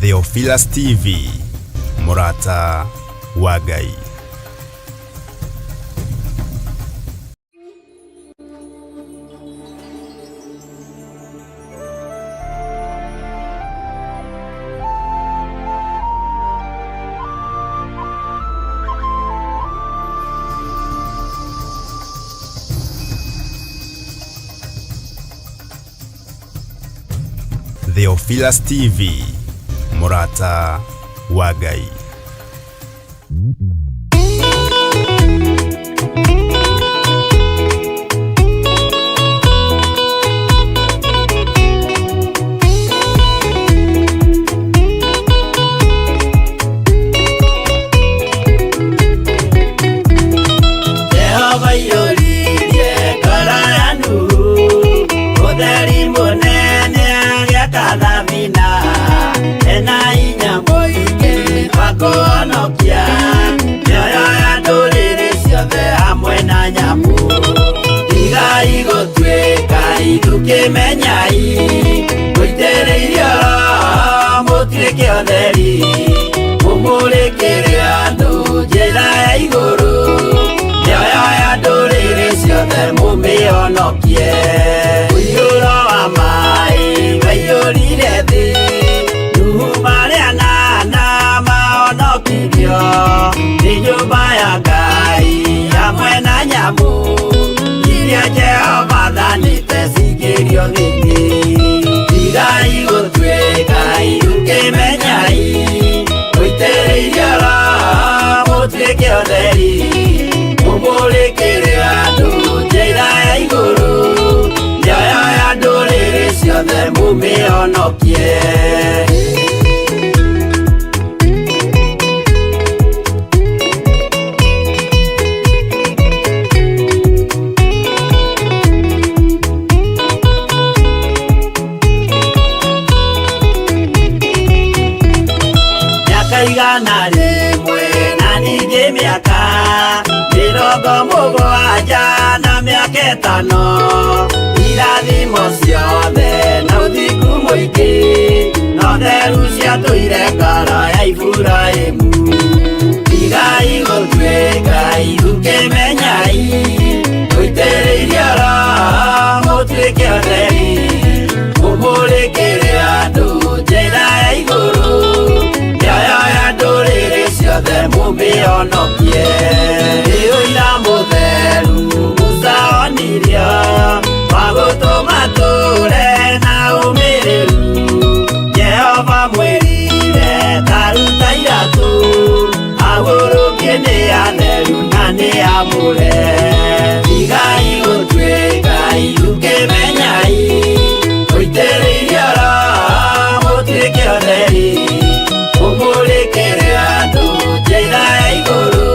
Theophilus TV, Murata wa Ngai. Theophilus TV, Murata wa Ngai. Menyai muitereirio mutuike otheri mumurikire andu njira ya iguru nioyo ya nduriri ciothe mumionokie uiyuro wa mai waiyurire thi nuhu maria nana maonokirio ni nyumba ya Ngai hamwe na nyamu iria Jehova thanĩte cingĩrio thĩinĩ. Tigai gũtuĩka iruke menyai mũitĩrĩirie Roho mũtuĩke ũtheri mũmũrĩkĩre andũ njĩra ya igũrũ mĩoyo ya ndũrĩrĩ ciothe mũmĩonokie. Igana rimwe na ningĩ mĩaka 70 na mĩaka 5 irathimo ciothe na ũthingu mũingĩ na ũtheru ciatũire ngoro ya Iburahĩmu. Tigai gũtuĩka iruke menyai mũitĩrĩirie Roho mũtuĩke ũtheri mũmũrĩkĩre andũ njĩra ya igũrũ ciothe mumionokie. Ũira mũtheru Musa onirio wa gũtũma tũre na ũmĩrĩru. Jehova mwĩrire taruta iratũ agũrũkie nĩ atheru na nĩ amũre. Tigai gũtuĩka iruke menyai mũitĩrĩirie Roho mũtuĩke ũtheri mũmũrĩkĩre andũ njĩra ya igũrũ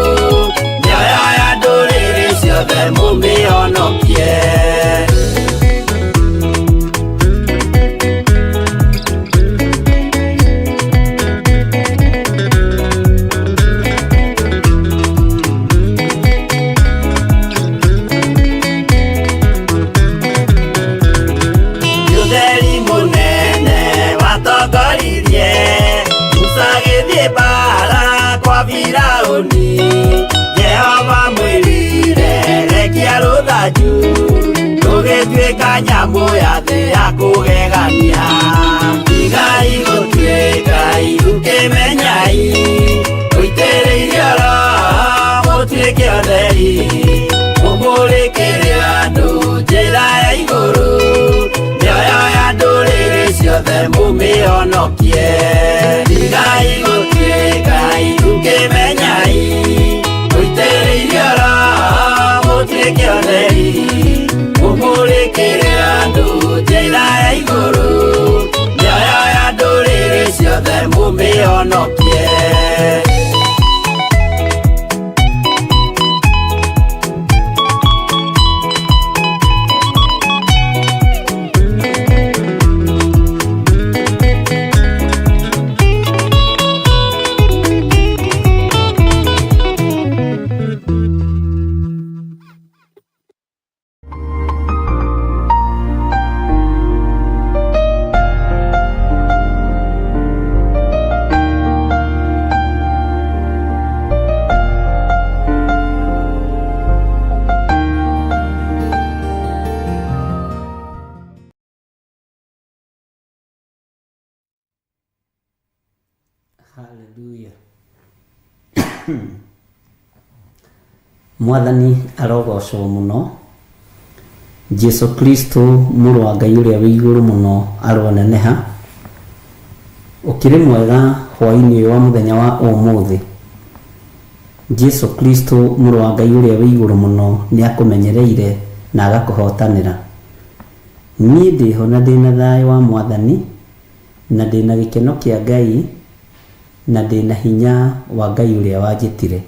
mĩoyo ya ndũrĩrĩ ciothe mũmĩonokie. Ũtheri mũnene watongoririe Musa gĩthiĩ mbara kwa Firaũni. Jehova mwĩrire rekia rũthanju rũgĩtuĩka nyamũ ya thĩ ya kũgegania. Tigai gũtuĩka iruke menyai mũitĩrĩirie Roho mũtuĩke ũtheri mũmũrĩkĩre andũ njĩra ya igũrũ mĩoyo ya ndũrĩrĩ ciothe mũmĩonokie. Tigai gũtuĩka iruke menyai mũitĩrĩirie Roho mũtuĩke ũtheri mũmũrĩkĩre andũ njĩra ya Hallelujah. Mwathani arogocwo muno. Jesu Kristo mũrũ wa Ngai ũrĩa wĩ igũrũ mũno aroneneha. Ũkĩrĩ mwega hwaĩ-inĩ wa mũthenya wa ũmũthĩ. Jesu Kristo mũrũ wa Ngai ũrĩa wĩ igũrũ mũno nĩ akũmenyereire na agakũhotanĩra. Niĩ ndĩho na ndĩna thayũ wa Mwathani na ndĩna gĩkeno kĩa Ngai na ndĩna hinya wa Ngai ũrĩa wanjĩtire.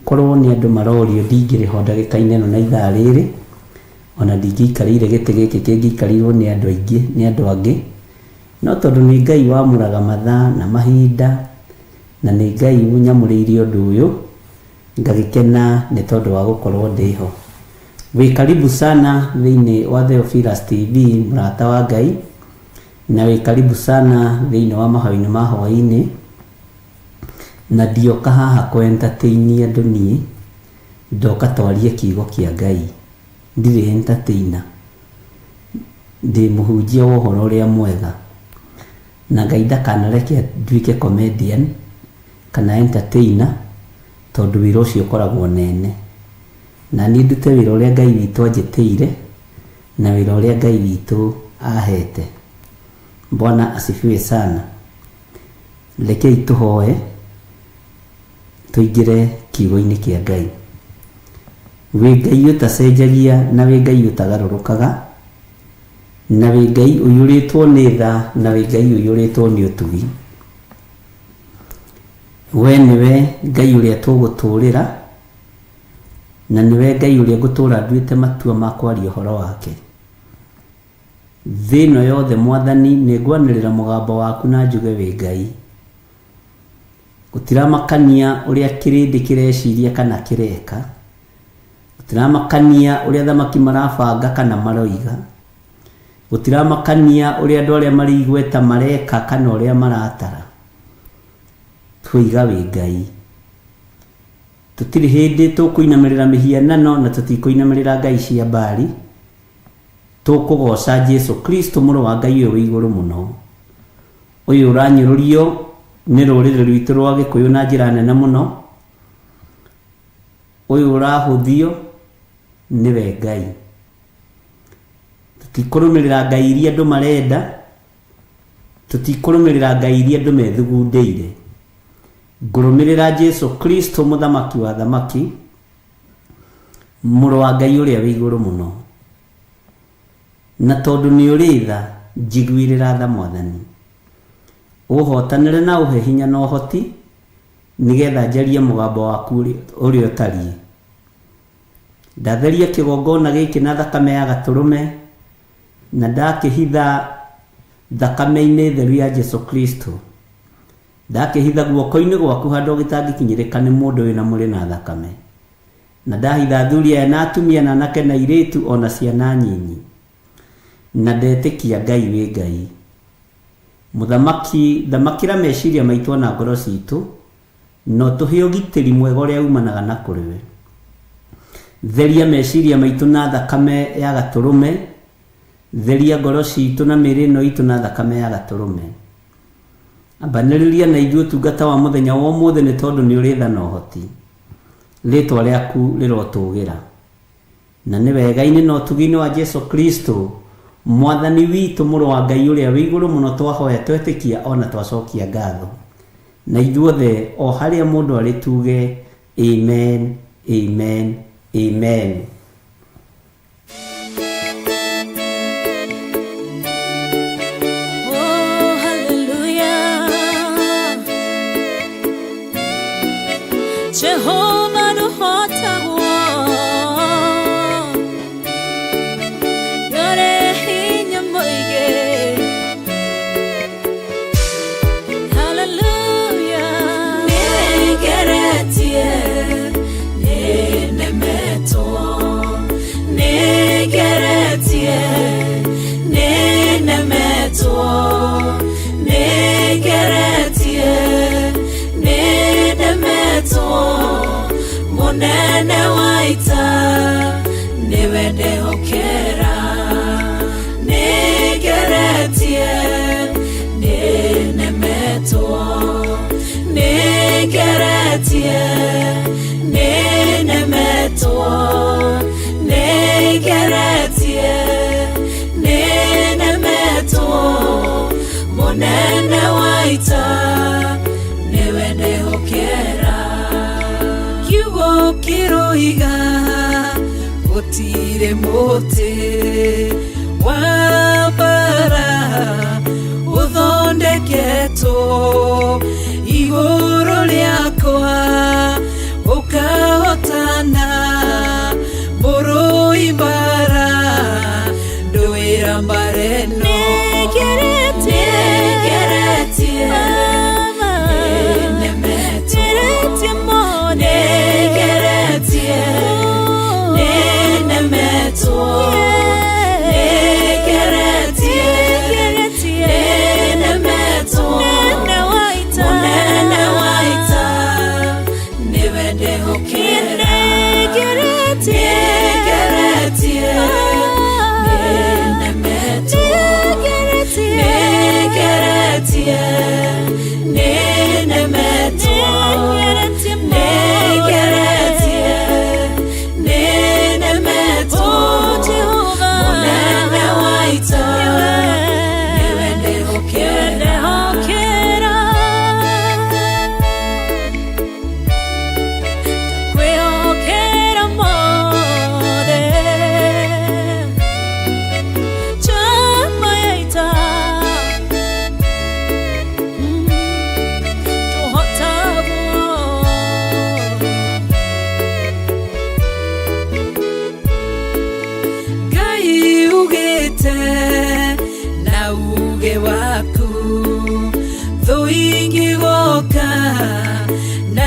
Korwo nĩ andũ marorio ndingĩrĩho ndagĩka-inĩ ĩno na ithaa rĩrĩ, ona ndingĩikarĩire gĩtĩ gĩkĩ kĩngĩikarĩirwo nĩ andũ aingĩ, nĩ andũ angĩ, no tondũ nĩ Ngai wamũraga mathaa na mahinda na nĩ Ngai ũnyamũrĩire ũndũ ũyũ, ngagĩkena nĩ tondũ wa gũkorwo ndĩho. Wĩ karibu sana thĩinĩ wa Theophilus TV, mũrata wa Ngai, na wĩ karibu sana thĩinĩ wa mahoya-inĩ ma hwaĩ-inĩ, na ndioka haha kũ-entertain andũ niĩ, ndoka twarie kiugo kĩa Ngai. Ndirĩ entertainer, ndĩ mũhunjia wa ũhoro ũrĩa mwega, na Ngai ndakanareke nduĩke comedian kana entertainer, tondũ wĩra ũcio ũkoragwo nene. Na niĩ ndute wĩra ũrĩa Ngai witũ anjĩtĩire na wĩra ũrĩa Ngai witũ ahete. Bwana asifiwe sana. Rekei tũhoe tũingĩre kiugo-inĩ kĩa Ngai. Wĩ Ngai ũtacenjagia na wĩ Ngai ũtagarũrũkaga, na wĩ Ngai ũiyũrĩtwo nĩ tha na wĩ Ngai ũiyũrĩtwo nĩ ũtugi. We nĩwe Ngai ũrĩa tũgũtũũrĩra, na nĩwe Ngai ũrĩa ngũtũũra nduĩte matua ma kwaria ũhoro wake. Thĩ ĩno yothe Mwathani nĩ ngwanĩrĩra mũgambo waku na njuge wĩ Ngai. Gũtiramakania ũrĩa kĩrĩndĩ kĩreciria kana kĩreka, gũtiramakania ũrĩa thamaki marabanga kana maroiga, gũtiramakania ũrĩa andũ arĩa marĩ igweta mareka kana ũrĩa maratara. Tũiga wĩ Ngai. Tũtirĩ hĩndĩ tũkũinamĩrĩra mĩhianano na tũtikũinamĩrĩra ngai cia Baali. Tũkũgoca Jesu Kristo mũrũ wa Ngai ũyũ wĩ igũrũ mũno, ũyũ ũranyũrũrio nĩ rũrĩrĩ rwitũ rwa Gĩkũyũ na njĩra nene mũno, ũyũ ũrahũthio nĩwe Ngai. Tũtikũrũmĩrĩra ngai iria andũ marenda, tũtikũrũmĩrĩra ngai iria andũ methugundĩire. Ngũrũmĩrĩra Jesu Kristo mũthamaki wa thamaki, mũrũ wa Ngai ũrĩa wĩ igũrũ mũno. Na tondũ nĩ ũrĩ tha, njiguĩrĩra tha Mwathani. Ũhotanĩre na ũhe hinya na ũhoti, nĩgetha njarie mũgambo waku ũrĩa ũtariĩ. Ndatheria kĩgongona gĩkĩ na thakame ya Gatũrũme, na ndakĩhitha thakame-inĩ theru ya Jesu Kristo. Ndakĩhitha guoko-inĩ gwaku handũ gĩtangĩkinyĩrĩka nĩ mũndũ wĩna mũrĩ na thakame. Na ndahitha athuri aya na atumia na anake na airĩtu ona ciana nyinyi. Na ndetĩkia Ngai wĩ Ngai. Mũthamaki, thamakĩra meciria maitũ na ngoro citũ, no tũhe ũgitĩri mwega ũrĩa umanaga na kũrĩ we. Theria meciria maitũ na thakame ya Gatũrũme, theria ngoro citũ na mĩĩrĩ ĩno itũ na thakame ya Gatũrũme. Ambanĩrĩria na ithuĩ ũtungata wa mũthenya wa ũmũthĩ nĩ tondũ nĩ ũrĩ tha na ũhoti. Rĩĩtwa rĩaku rĩrotũũgĩra. Na nĩ wega-inĩ na ũtugi-inĩ wa Jesu Kristo, Mwathani witũ mũrũ wa Ngai ũrĩa wĩ igũrũ mũno twahoya twetĩkia ona twacokia ngatho. Na ithuothe o harĩa mũndũ arĩ tuge amen, amen, amen. Oh, hallelujah. Jehovah no hota Nene waita niwende hokera nigeretie ninemetwo negeretie nenemetwo negeretie nenemetwo munene waita niwe ndehokera kiugo kiroiga gutire muti wa bara uthondeketwo iguru riakwa ukahotana mburu ibara nduira mbareno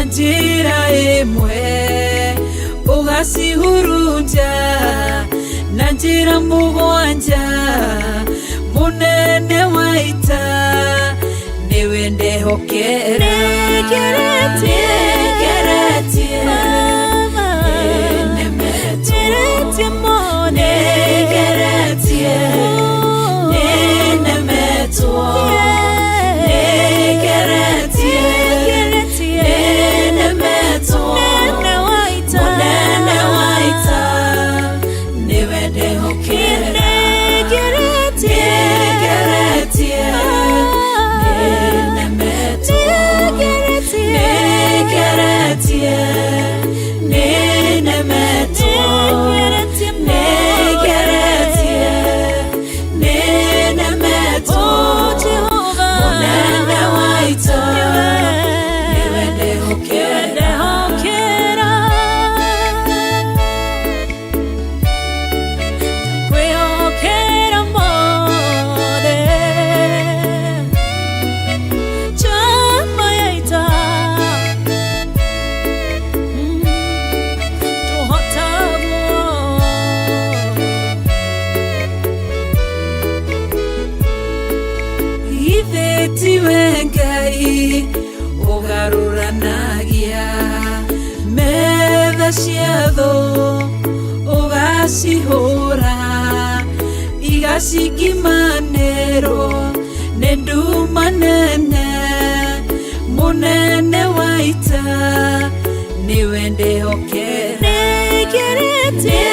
njira imwe ugacihurunja na njira mugwanja munene waita niwe ndehokera negeretie nenemetie negeretie nenemetwo ugaruranagia metha ciatho ugacihura igacikimanĩrwo nĩ nduma nene munene waita niwe ndehokera negeretie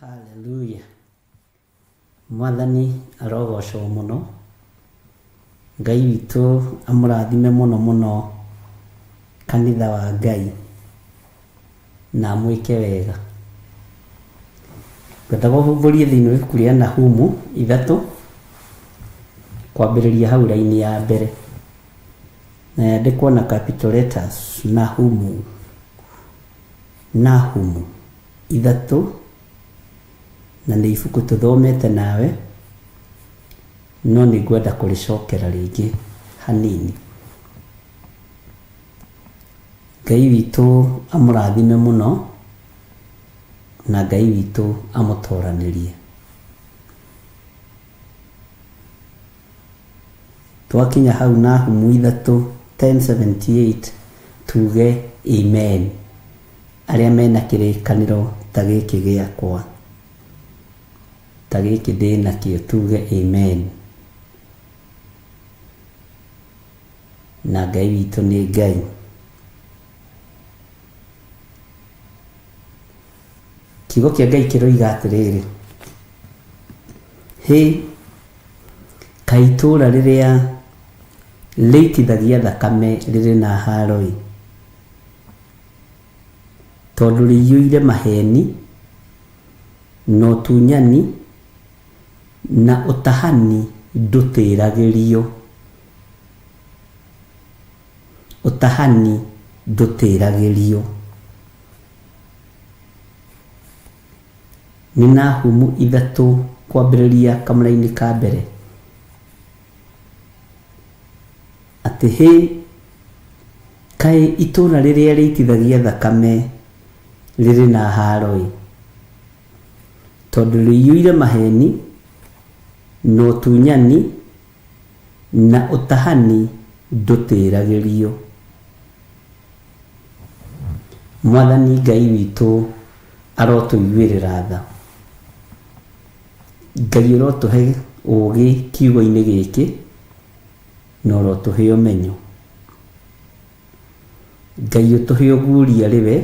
Haleluya. Mwathani arogocwo muno. Ngai witũ amũrathime mũno mũno kanitha wa Ngai na mwĩke wega. Ngwenda gũbũria thĩinĩ wa ibuku rĩa Nahumu 3 kwambĩrĩria hau raini ya mbere, na yandĩkwo na capital letters. Nahumu 3, na nĩ ibuku tũthomete nawe, no nĩ ngwenda kũrĩcokera rĩngĩ hanini. Ngai witũ amũrathime mũno, na Ngai witũ amũtoranĩrie. Twakinya hau Nahumu 3:10-78 tuge amen. Arĩa mena kĩrĩkanĩro ta gĩkĩ gĩakwa, ta gĩkĩ ndĩ nakĩo, tuge amen. Na Ngai witũ nĩ Ngai. Kiugo kĩa Ngai kĩroiga atĩrĩrĩ: hĩ, kaĩ itũũra rĩrĩa rĩitithagia thakame rĩrĩ na haro-ĩ, tondũ rĩiyũire maheni na ũtunyani na ũtahani ndũtĩragĩrio. Ũtahani ndũtĩragĩrio. Nĩ Nahumu 3 kwambĩrĩria kamũra-inĩ ka mbere. Atĩ hĩ, kaĩ itũũra rĩrĩa rĩitithagia thakame rĩrĩ na haro-ĩ, tondũ rĩiyũire maheni na ũtunyani na ũtahani ndũtĩragĩrio. Mwathani Ngai witũ arotũiguĩrĩra tha. Ngai ũrotũhe ũũgĩ kiugo-inĩ gĩkĩ, na ũrotũhe ũmenyo. Ngai ũtũhe ũguũria rĩwe,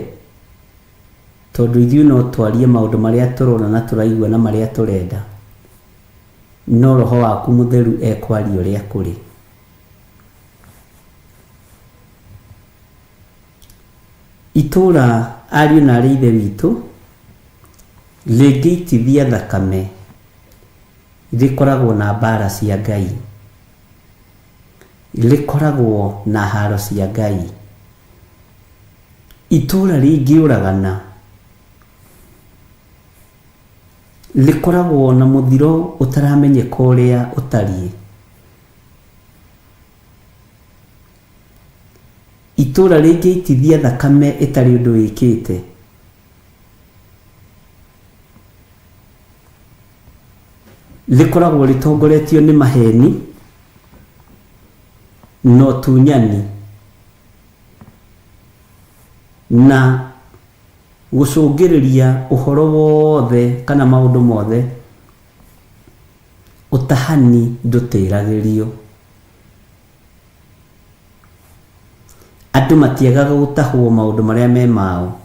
tondũ ithuĩ no twarie maũndũ marĩa tũrona na tũraigua na marĩa tũrenda, no Roho waku Mũtheru ekwaria ũrĩa kũrĩ. Itũũra, ariũ na aarĩ ithe witũ, rĩngĩitithia thakame rĩkoragwo na mbara cia Ngai, rĩkoragwo na haro cia Ngai. Itũũra rĩngĩũragana rĩkoragwo na mũthiro ũtaramenyeka ũrĩa ũtariĩ. Itũũra rĩngĩitithia thakame ĩtarĩ ũndũ wĩkĩte rĩkoragwo rĩtongoretio nĩ maheni na ũtunyani na gũcũngĩrĩria ũhoro wothe kana maũndũ mothe ũtahani ndũtĩragĩrio. Andũ matiagaga gũtahwo maũndũ marĩa me mao,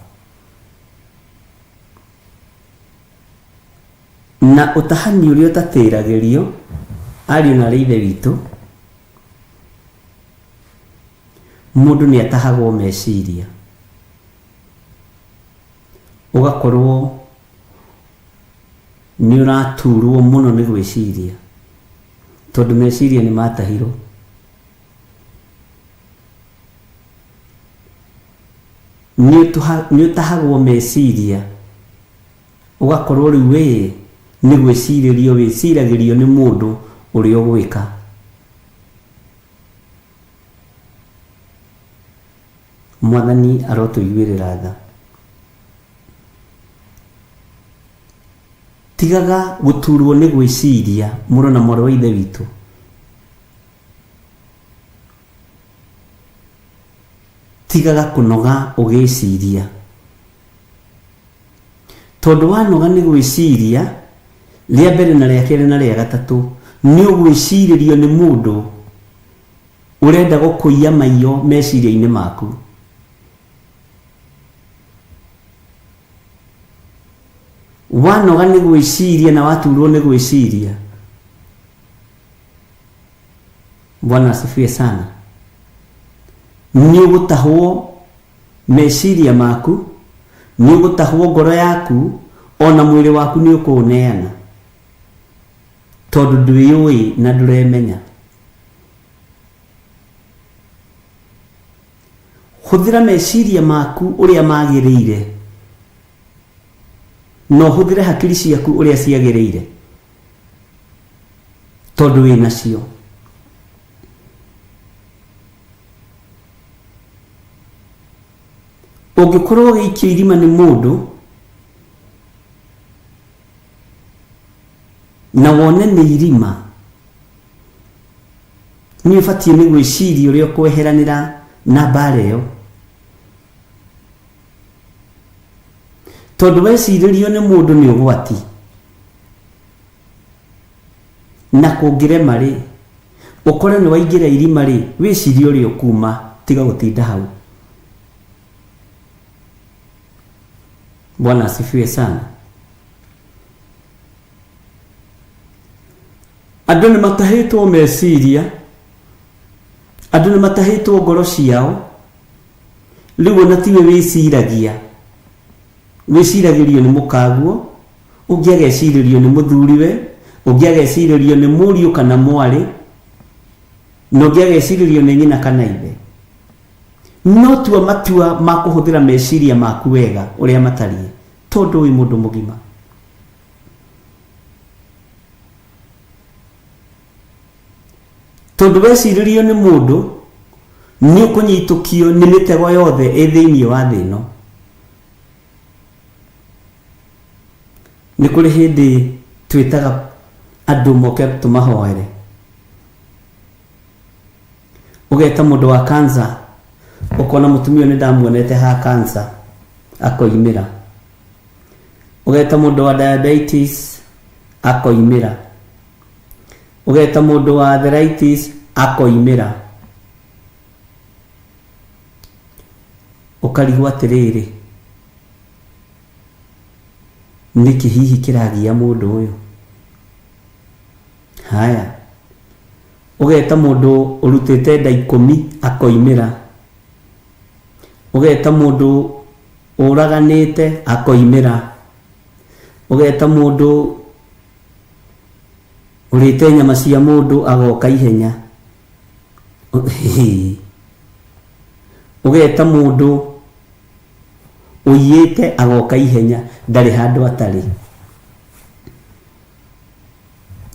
na ũtahani ũrĩa ũtatĩragĩrio, ariũ na aarĩ ithe witũ, mũndũ nĩ atahagwo meciria, ũgakorwo nĩ ũraturwo mũno nĩ gwĩciria, tondũ meciria nĩ matahirwo. Nĩ ũtahagwo meciria, ũgakorwo rĩu wĩ nĩ gwĩcirĩrio wĩciragĩrio nĩ mũndũ ũrĩa ũgwĩka. Mwathani arotũiguĩrĩra tha. Tigaga gũturwo nĩ gwĩciria, mũrũ na mwarĩ wa ithe witũ. Tigaga kũnoga ũgĩciria, tondũ wanoga nĩ gwĩciria rĩa mbere na rĩa kerĩ na rĩa gatatũ, nĩ ũgwĩcirĩrio nĩ mũndũ ũrenda gũkũiya maiyo meciria-inĩ maku. wanoga nĩ gwĩciria na waturwo nĩ gwĩciria. Bwana asifiwe sana. Nĩ ũgũtahwo meciria maku, nĩ ũgũtahwo ngoro yaku, ona mwĩrĩ waku nĩ ũkũũneana, tondũ ndwĩyũĩ na ndũremenya. Hũthĩra meciria maku ũrĩa magĩrĩire, no hũthĩre hakiri ciaku ũrĩa ciagĩrĩire, tondũ wĩ nacio. Ũngĩkorwo gĩikio irima nĩ mũndũ na wone nĩ irima, nĩ ũbatiĩ nĩ gwĩciria ũrĩa ũkweheranĩra na mbara ĩyo, tondũ wecirĩrio nĩ mũndũ nĩ ũgwati, na kũngĩrema rĩ, ũkore nĩ waingĩra irima rĩ, wĩcirie ũrĩa ũkuma, tiga gũtinda hau. Bwana asifiwe sana. Andũ nĩ matahĩtwo meciria, andũ nĩ matahĩtwo ngoro ciao, rĩu ona tiwe wĩciragia, wĩciragĩrio nĩ mũkaguo, ũngĩ agecirĩrio nĩ mũthuriwe, ũngĩ agecirĩrio nĩ mũriũ kana mwarĩ, na ũngĩ agecirĩrio nĩ nyina kana ithe. No tua matua ma kũhũthĩra meciria maku wega ũrĩa matariĩ, tondũ wĩ mũndũ mũgima. Tondũ wecirĩrio nĩ mũndũ, nĩ ũkũnyitũkio nĩ mĩtego yothe ĩ thĩinĩ wa thĩ ĩno. Nĩ kũrĩ hĩndĩ twĩtaga andũ moke tũmahoere, ũgeta mũndũ wa cancer, ũkona mũtumia nĩ ndamuonete ha cancer akoimĩra, ũgeta mũndũ wa diabetes akoimĩra, ũgeta mũndũ wa arthritis akoimĩra, ũkarigwo atĩrĩrĩ, nĩkĩ hihi kĩragia mũndũ ũyũ? Haya, ũgeta mũndũ ũrutĩte nda 10 akoimĩra, ũgeta mũndũ ũraganĩte akoimĩra, ũgeta mũndũ ũrĩte nyama cia mũndũ agoka ihenya, ũgeta mũndũ ũiyĩte agoka ihenya, ndarĩ handũ atarĩ.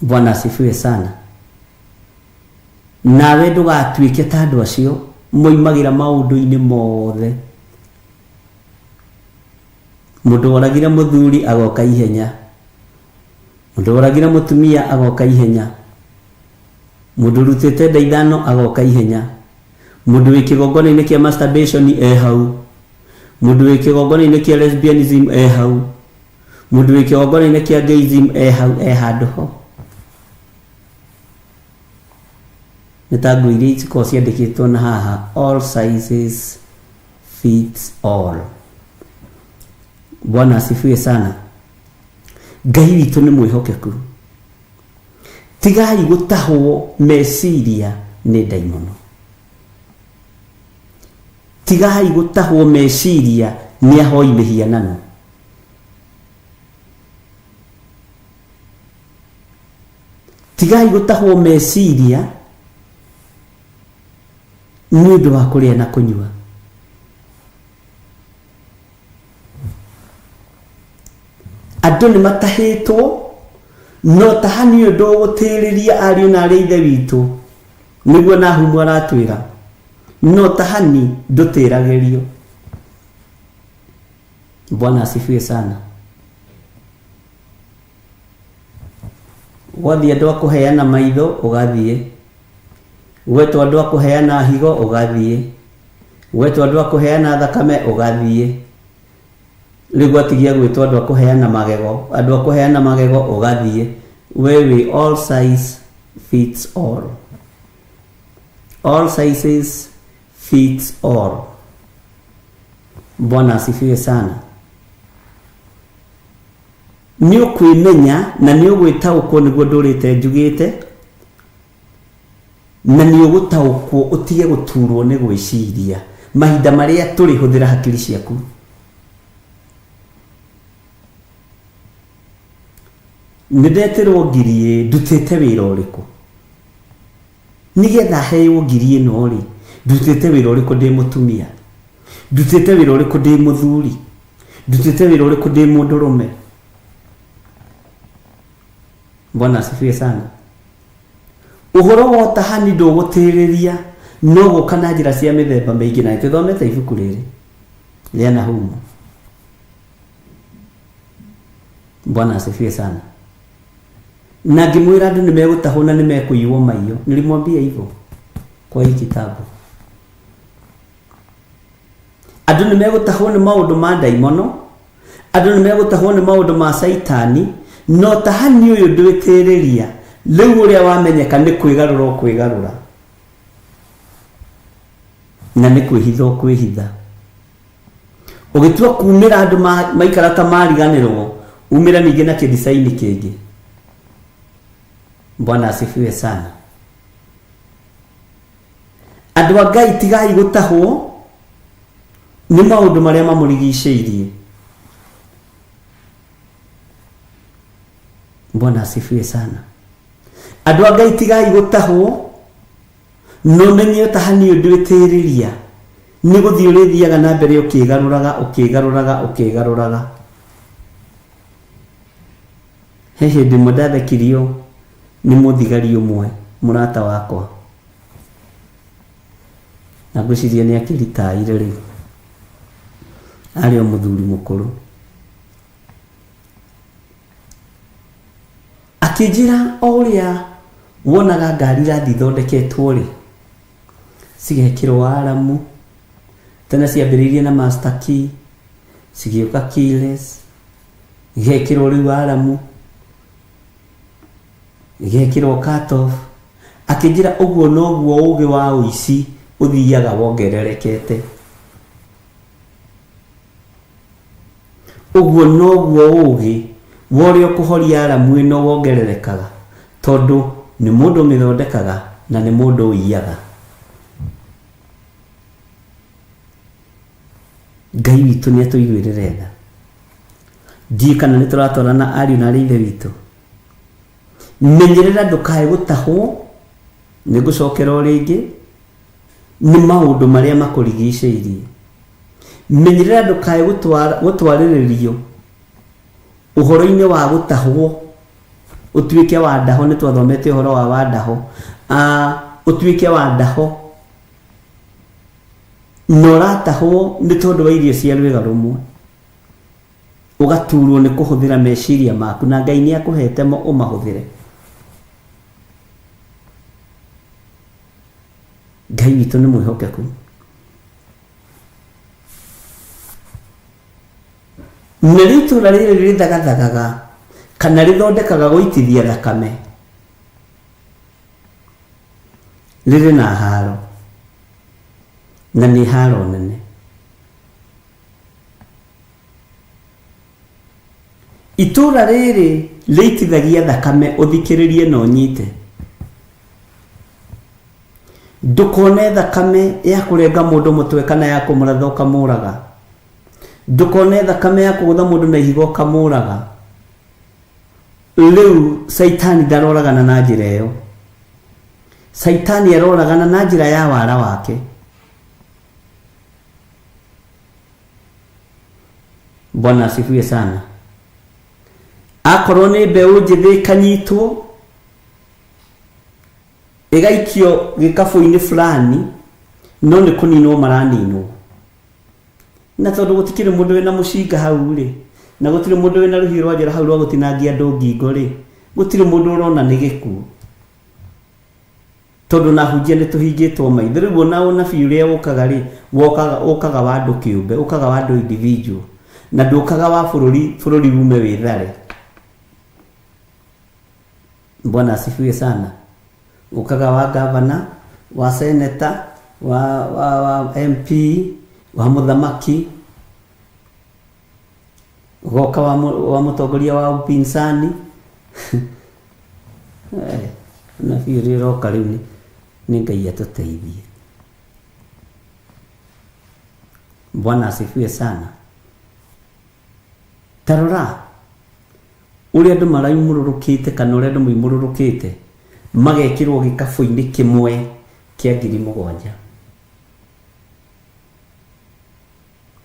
Bwana asifiwe sana. Nawe ndũgatuĩke ta andũ acio moimagĩra maũndũ-inĩ mothe. Mũndũ oragire mũthuri agoka ihenya, mũndũ oragire mũtumia agoka ihenya, mũndũ rutĩte nda 5 agoka ihenya, mũndũ wĩ kĩgongona-inĩ kĩa masturbation hau, mũndũ wĩ kĩgongona-inĩ kĩa lesbianism hau, mũndũ wĩ kĩgongona-inĩ kĩa gayism hau, handũ ho. Nĩ ta nguo iria ikoragwo ciandĩkĩtwo na haha, all sizes fits all. Bwana asifiwe sana. Ngai witũ nĩ mwĩhokeku. Tigai gũtahwo meciria nĩ ndaimono. Tigai gũtahwo meciria nĩ ahoi mĩhianano. Tigai gũtahwo meciria nĩ ũndũ wa kũrĩa na kũnyua. Andũ nĩ matahĩtwo, no tahani ũndũ gũtĩrĩria ariũ na arĩ ithe witũ, nĩguo Nahumu aratwĩra, no tahani ndũtĩragĩrio. Bwana asifiwe sana. Gwathiĩ andũ a kũheana maitho ũgathiĩ, gwetwo andũ a kũheana higo ũgathiĩ, gwetwo andũ a kũheana thakame ũgathiĩ, rĩu gwatigia gwĩtwo andũ a kũheana magego, andũ a kũheana magego ũgathiĩ. Wewe all size fits all. All sizes fits all. Bwana asifiwe sana. ni ukwimenya na ni ugwitaukwo niguo ndurite njugite na ni ugutaukwo utige guturwo ni gwiciria mahinda maria turi huthira hakiri ciaku. Nideterwo ngirie ndutite wira uriku nigetha heyo ngirie no ri ndutite wira uriku ndi mutumia, ndutite wira uriku ndi muthuri, ndutite wira uriku ndi mundurume. Bwana asifiwe sana. Uhoro wa tahani ndugutiriria no gukana njira cia mithemba mingi na tuthomete ibuku riri ria Nahumu. Bwana asifiwe sana. Na ngimwira andu nimegutahwo na nimekuiwo maiyo, nilimwambia hivyo kwa hii kitabu. Andu nimegutahwo ni maundu ma daimono, andu nimegutahwo ni maundu ma saitani, no tahani uyu ndwitiriria riu uria wamenyeka ni kwigarura kwigarura na ni kwihitha kwihitha. Ugitua kumira andu maikara ta mariganirwo umira ningi na kidesign kingi. Bwana asifiwe sana. Andu a Ngai tigai gutahwo ni maundu maria mamurigiceirie. Bwana asifiwe sana. Andu a Ngai tigai gutahwo no menye tahani ndwitiriria ni guthii urithiaga na mbere ukigaruraga. Hehe ndi mudathakirio ni muthigari umwe murata wakwa na gwiciria ni akiritaire riu ari o muthuri mukuru akijira oria wonaga ngari rathi thondeketwo ri cigekirwo aramu tena ciambiririe na master key cigioka keyless igekirwo riu aramu igekirwo cut off. Akijira uguo noguo ugi wa uici uthiaga wongererekete, uguo noguo ugi worio kuhoria aramu ino wongererekaga tondu ni mundu mithondekaga na ni mundu uiyaga. Ngai witu ni atuiguirire tha ndikana ni turatwarana ariu na rithe witu. Menyerera ndukae gutahwo ni gucokera ringi ni maundu maria makurigiceirie. Menyerera ndukae gutwariririo uhoro-ini wa gutahwo utuike wa ndaho. Ni twathomete uhoro wa ndaho utuike wa ndaho no ratahwo ni tondu wa irio cia rwega rumwe ugaturwo ni kuhuthira meciria maku na Ngai ni akuhete mo umahuthire. Ngai witu ni mwihokeku. Neritu la riri thagathagaga kana rithondekaga guitithia thakame riri na haro na ni haro nene. Itura riri leitithagia thakame uthikiririe no nyite. Ndukone thakame ya kurenga mundu mutwe kana ya kumuratha ukamuraga. Ndukone thakame ya kugutha mundu na ihigo ukamuraga. Riu saitani ndaroragana na njira iyo. Saitani aroragana na njira ya wara wake. Bwana asifiwe sana. Akorwo ni mbeu njithi kanyitwo igaikio gikabu-ini fulani no ni kuninwo maraninwo na tondu gutikire mundu wina mucinga hau ri na gutire mundu wina ruhiu rwa njora hau rwa gutinangia andu ngingo ri gutire mundu urona ni gikuo tondu na hunjia ni tuhingitwo maitho. Riu ona biu ria ukaga ri ukaga wa andu kiumbe ukaga wa andu individual na ndukaga wa bururi ume withare. Bwana asifiwe sana. Ukaga wa governor, wa senator, wa MP, wa muthamaki goka wa mutongoria wa upinsani na firi roka riu ni Ngai atuteithie. Bwana asifiwe sana. Tarora uri andu maraimururukite kana uri andu muimururukite magekirwo gikafu-ini kimwe kia 7,000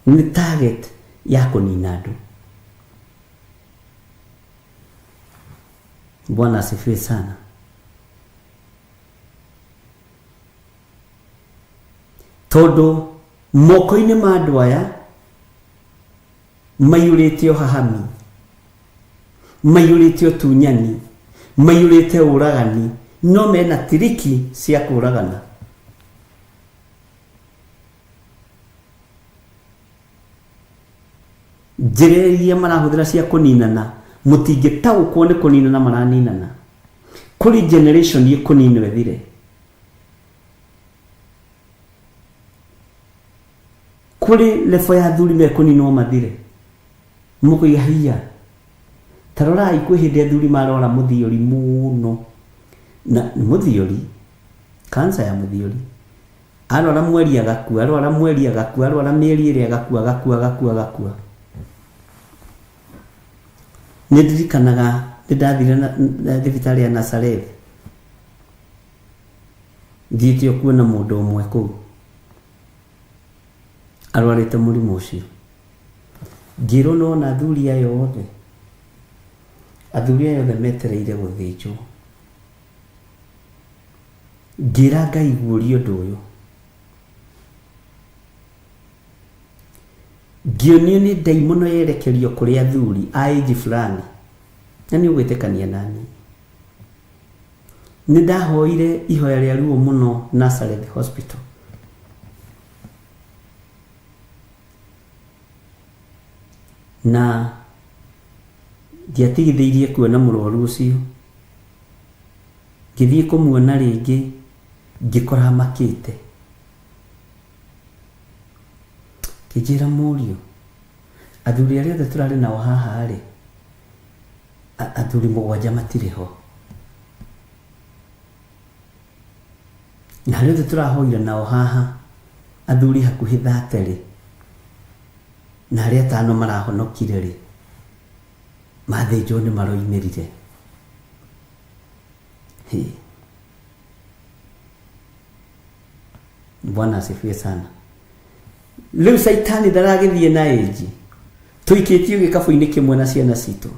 ni target ya kunina andu. Bwana asifiwe sana. Todo moko-ini ma andu aya mayurite hahami, mayurite tunyani, mayurite uragani, no mena tiriki cia kuragana. Jireria marahuthira cia kuninana mutingitaukwo ni kuninana maraninana. Kuri generation ye kuninwe thire. Kuri lefo ya thuri me kuninwo mathire. Muko yahia. Tarora ikwe hindi athuri marora muthiori muno. Na muthiori kansa ya muthiori. Arora mweri agakua, arora mweri agakua, arora mieri iri agakua. Nidirikanaga ndidathire na thibitari ya Nazareth. Thiite kuona mundu umwe kuu arwarite murimu ucio. Ngiro no na athuri ayo othe. Athuri ayo othe metereire guthinjwo. Ngira Ngai guorio undu uyu. Ngionio ni daimono yerekerio kuri athuri age fulani. Na ni ugwitikania nani? Ni ndahoire ihoya ria ruo muno Nazareth Hospital. Na ndiatigithirie kuona murwaru ucio. Ngithie kumuona ringi ngikora makite. Kijira murio athuri aria othe turari nao haha ri athuri 7 matiriho. Na aria othe turahoire nao haha athuri hakuhi 30 ri na aria 5 marahonokire ri mathinjwo ni maroimirire. Bwana asifiwe sana. Leo Saitani daragithie na eji tuikitio gikafu-ini kimwe na ciana citu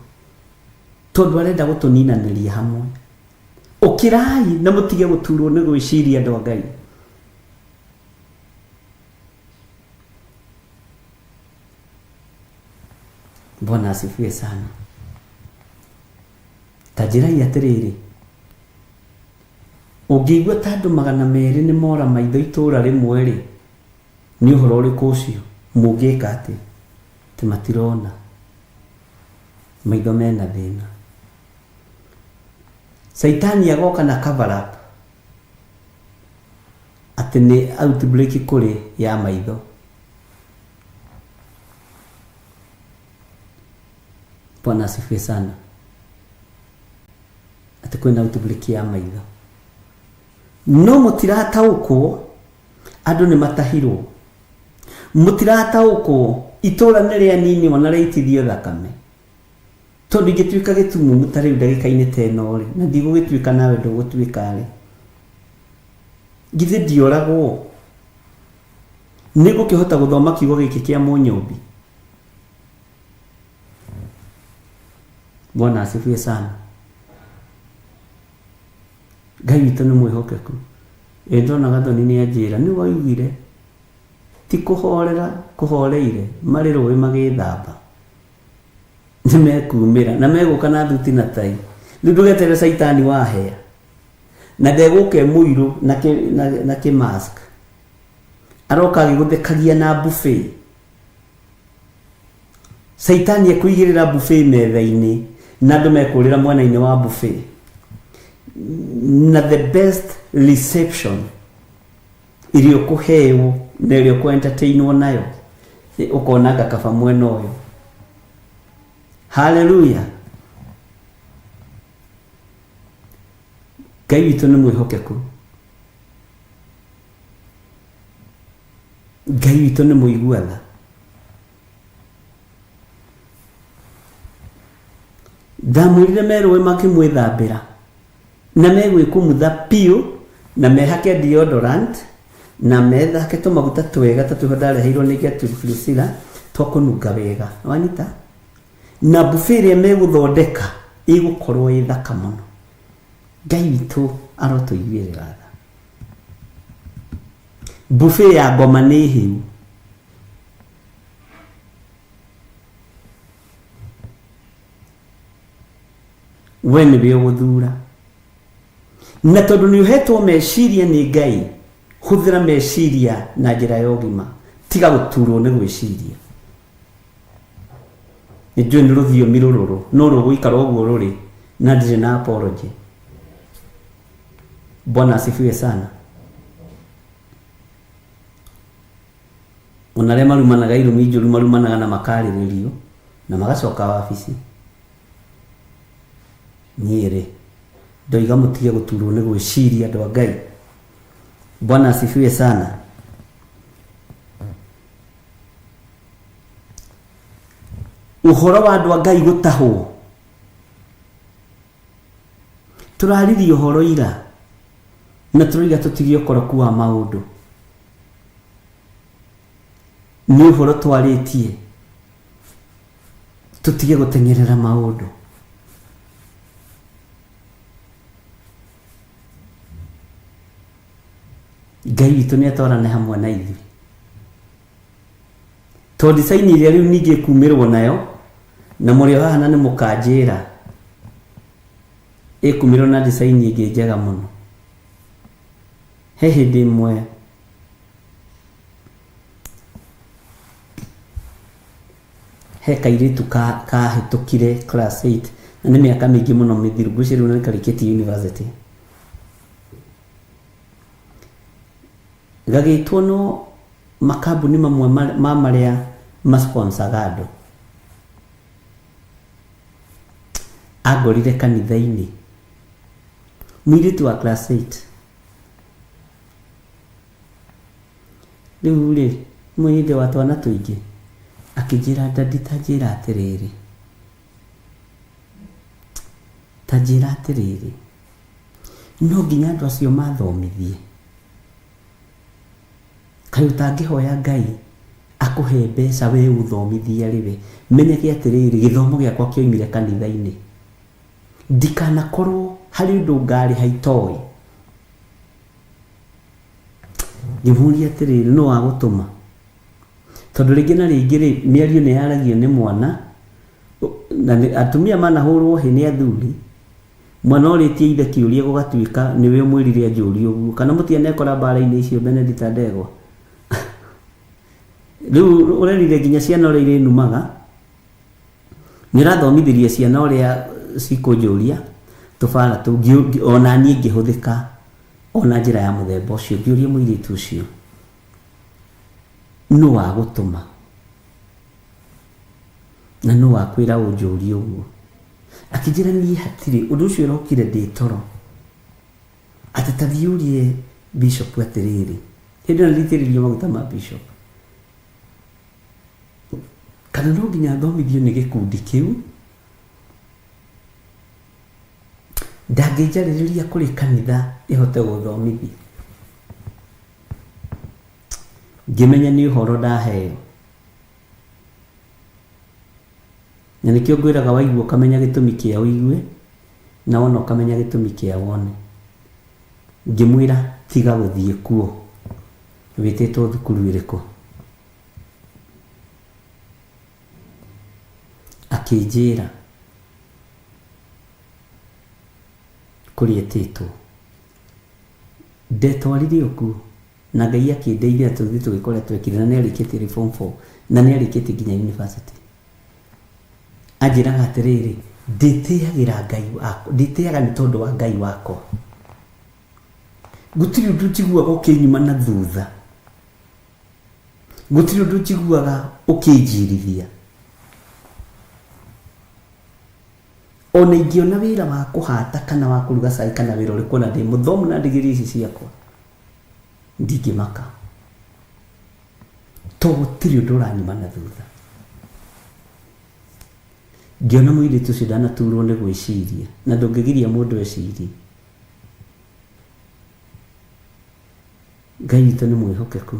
tondu arenda gutuninaniria hamwe. Ukirai na mutige guturwo ni gwiciria andu a Ngai. Bwana asifiwe sana. Tajirai atiriri ungigwa tandu 200 ni mora maitho itura rimwe ri ni uhoro uriku ucio mungika ati timatirona maitho mena thina. Saitani agoka na cover up ati ni outbreak kuri ya maitho. Bwana asifiwe sana. Ati kwina outbreak ya maitho. No mutirata uko andu ni matahirwo. Mutirata uko itura nere nini wana reitithio thakame. Tondu gituika gitumu mutari ndagika-ini teno ri na ndigo gituika nawe ndugutwika ri. Githe ndioragwo. Nigo kihota guthoma kiugo giki kia munyumbi. Bwana asifiwe sana. Ngai witu ni mwihokeku. Ndona gathoni ni ajira ni waigire ti kuhoreire mari roi magithamba nimekumira na meguka na thuti na tai ndugetere Saitani wahea na ndeguke muiru na ki mask aroka agiguthekagia na buffet. Saitani ekuigirira buffet metha-ini na andu mekurira mwena-ini wa buffet na the best reception irio kuheo na irio ku entertainwo nayo ukonaga kaba mwena uyu Hallelujah. Ngai witũ nĩ mwĩhokeku. Ngai witũ nĩ mũiguatha. Ndamwĩrire merũwe makĩmwĩthambĩra na megwĩkumutha piũ na mehake deodorant na methake tũmaguta twega tũtũ ndareheirwo nĩ Getu Priscilla twakũnunga wega. Wanyita? Na buffet ĩrĩa megũthondeka ĩgũkorwo ĩ thaka mũno. Ngai witũ arotũiguĩrĩra tha. Buffet ya ngoma nĩ hĩu. We nĩwe ũgũthura. Na tondũ nĩ ũhetwo meciria nĩ Ngai, hũthĩra meciria na njĩra ya ũgima, tiga gũturwo nĩ gwĩciria. Nĩnjũĩ nĩ rũthiomi rũrũ no rũgũikara ũguo rũrĩ na ndirĩ na apology. Bwana asifiwe sana. Onarĩa marumanaga irumi njũru marumanaga na makarĩrĩrio na magacoka wabici. Niĩ-rĩ ndoiga mũtige gũturwo nĩ gwĩciria andũ a Ngai. Bwana asifiwe sana. Ũhoro wa andũ a Ngai gũtahwo. Tũraririe ũhoro ira na tũroiga tũtige ũkoroku wa maũndũ. Nĩ ũhoro twarĩtie tũtige gũteng'erera maũndũ. Ngai witũ nĩ atwarane hamwe na ithuĩ. To design iria rĩu ningĩ kumĩrwo nayo na mũrĩ hana nĩ mũkanjĩra ĩkumĩrwo na design ĩngĩ njega mũno. He hĩndĩ ĩmwe he kairĩtu kahĩtũkire class 8 na nĩ mĩaka mĩingĩ mũno mĩthiru, ngwĩciria rĩu nĩ karĩkĩtie university. Gagĩtwo no makambuni mamwe ma marĩa masponsaga andũ. Agorire kanitha-inĩ mũirĩtu wa class 8. Rĩu rĩ mũirĩtu wa twana tũingĩ akĩnjĩra ndadi tanjĩra atĩrĩrĩ, tanjĩra atĩrĩrĩ, no nginya andũ acio mathomithie. Kaĩ ũtangĩhoya Ngai akũhe mbeca we ũthomithie rĩwe. Menyeke atĩrĩrĩ, gĩthomo gĩakwa kĩoimire kanitha-inĩ. Ndikanakorwo harĩ ũndũ ngarĩ haitoĩ. Ngĩmũria atĩrĩrĩ, no agũtũma? Tondũ rĩngĩ na rĩngĩ rĩ mĩario nĩ yaragio nĩ mwana na atumia manahũrwo hĩ nĩ athuri. Mwana ũrĩtie ithe kĩũria gũgatuĩka nĩwe mwĩrire anjũrie ũguo. Kana mũtianekora mbara-inĩ icio Benedict Ndegwa. Rĩu ũrerire nginya ciana ũrĩa irĩnumaga. Nĩrathomithirie ciana ũrĩa cikũnjũria tũbara tũu, ona niĩ ngĩhũthĩka ona njĩra ya mũthemba ũcio. Ngĩũria mũirĩtu ũcio, no agũtũma na no akwĩra ũnjũrie ũguo? Akĩnjĩra niĩ hatirĩ ũndũ ũcio ũrokire ndĩ toro, atĩ tathiĩ ũrie bishop atĩrĩrĩ. Hĩndĩ ĩyo nĩnditĩrĩrio maguta ma bishop, kana no nginya thomithio nĩ gĩkundi kĩu. Ndangĩnjarĩrĩria kũrĩ kanitha ĩhote gũthomithia. Ngĩmenya nĩ ũhoro ndaheo, na nĩkĩo ngwĩraga waigua ũkamenya gĩtũmi kĩa ũigue na wona ũkamenya gĩtũmi kĩa wone. Ngĩmwĩra tiga gũthiĩ kuo, wĩtĩtwo thukuru ĩrĩkũ? Akĩnjĩra kũrĩ etĩtwo. Ndetwarire okuo na Ngai akĩndeithia tũthiĩ tũgĩkora twekire, na nĩarĩkĩtie form 4 na nĩarĩkĩtie nginya university. Anjĩraga atĩrĩrĩ, ndĩtĩagĩra Ngai wako, ndĩtĩaga nĩ tondũ wa Ngai wako. Gũtirĩ ũndũ njiguaga ũkĩnyuma na thutha, gũtirĩ ũndũ njiguaga ũkĩnjirithia. ona ingiona wira wa kuhata kana wa kuruga cai kana wira uri kona ndi muthomu na degree ici ciakwa ndingimaka to gutiri undu uranyuma na thutha ngiona muiritu cidana turwo ni gwiciria na ndungigiria mundu ecirie Ngai witũ nĩ mwĩhokeku.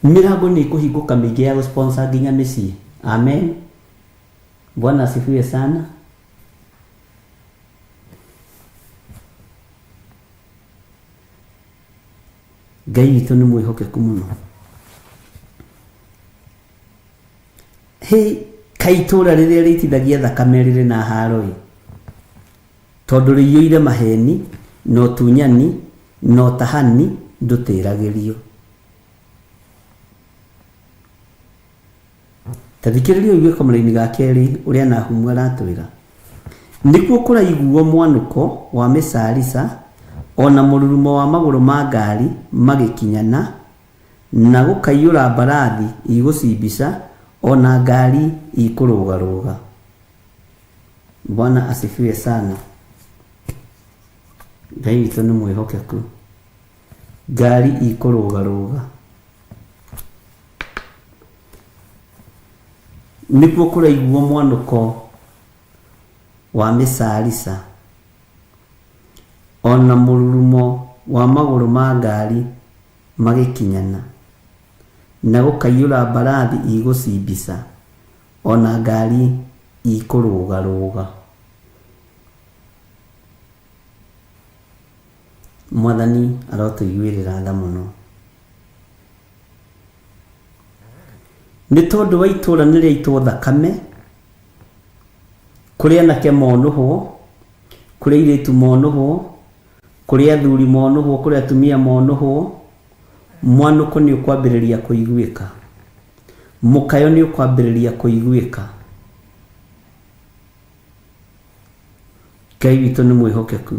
Milango ni kuhinguka mingi ya sponsor nginya mĩciĩ. Amen. Bwana asifiwe sana. Ngai witũ nĩ mwĩhokeku mũno. Kaitũra rĩrĩa rĩitithagia thakame rĩrĩ na haro-ĩ, tondũ rĩiyũire maheni no tunyani no tahani ndũtĩragĩrio. Tathikĩrĩria ũigue kamũra-inĩ ga kerĩ ũrĩa Nahumu aratwĩra. Nĩkuo kũraiguo mwanũko wa mĩcarica ona mũrurumo wa magũrũ ma ngari magĩkinyana na gũkaiyũra mbarathi igũcimbica ona ngari ikũrũgarũga. Bwana asifiwe sana. Ngai witũ nĩ mwĩhokeku. Ngari ikũrũgarũga. Nĩkuo kũraiguo mwanũko wa mĩcarica ona mũrurumo wa magũrũ ma ngari magĩkinyana na gũkaiyũra mbarathi igũcimbica ona ngari ikũrũgarũga. Mwathani arotũiguĩrĩra tha mũno. Nĩ tondũ wa itũra nĩrĩaitwo thakame, kũrĩ anake monũhwo, kũrĩ airĩtu monũhwo, kũrĩ athuri monũhwo, kũrĩ atumia monũhwo, mwanũko nĩ ũkwambĩrĩria kũiguĩka, mũkayo nĩ ũkwambĩrĩria kũiguĩka. Ngai witũ nĩ mwĩhokeku.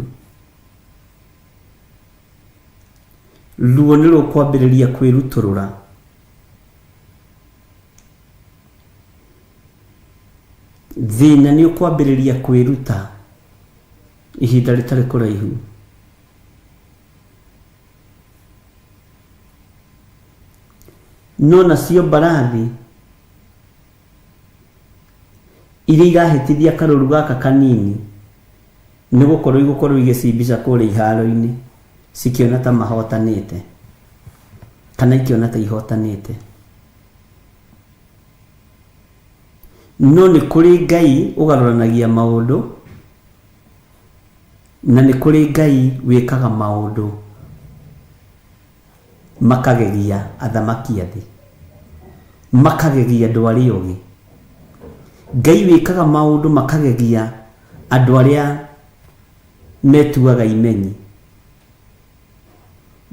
Ruo nĩ rũkwambĩrĩria kwĩrutũrũra. Thĩna nĩ ũkwambĩrĩria kwĩruta ihinda rĩtarĩ kũraihu. No nacio mbarathi iria irahĩtithia karũru gaka kanini nĩ gũkorwo igũkorwo igĩcimbica kũrĩa iharo-inĩ cikiona ta mahotanĩte kana ikiona ta ihotanĩte. No nĩ kũrĩ Ngai ũgarũranagia maũndũ na nĩ kũrĩ Ngai wĩkaga maũndũ makagegia athamaki a thĩ, makagegia andũ arĩa ũgĩ. Ngai wĩkaga maũndũ makagegia andũ arĩa metuaga imenyi.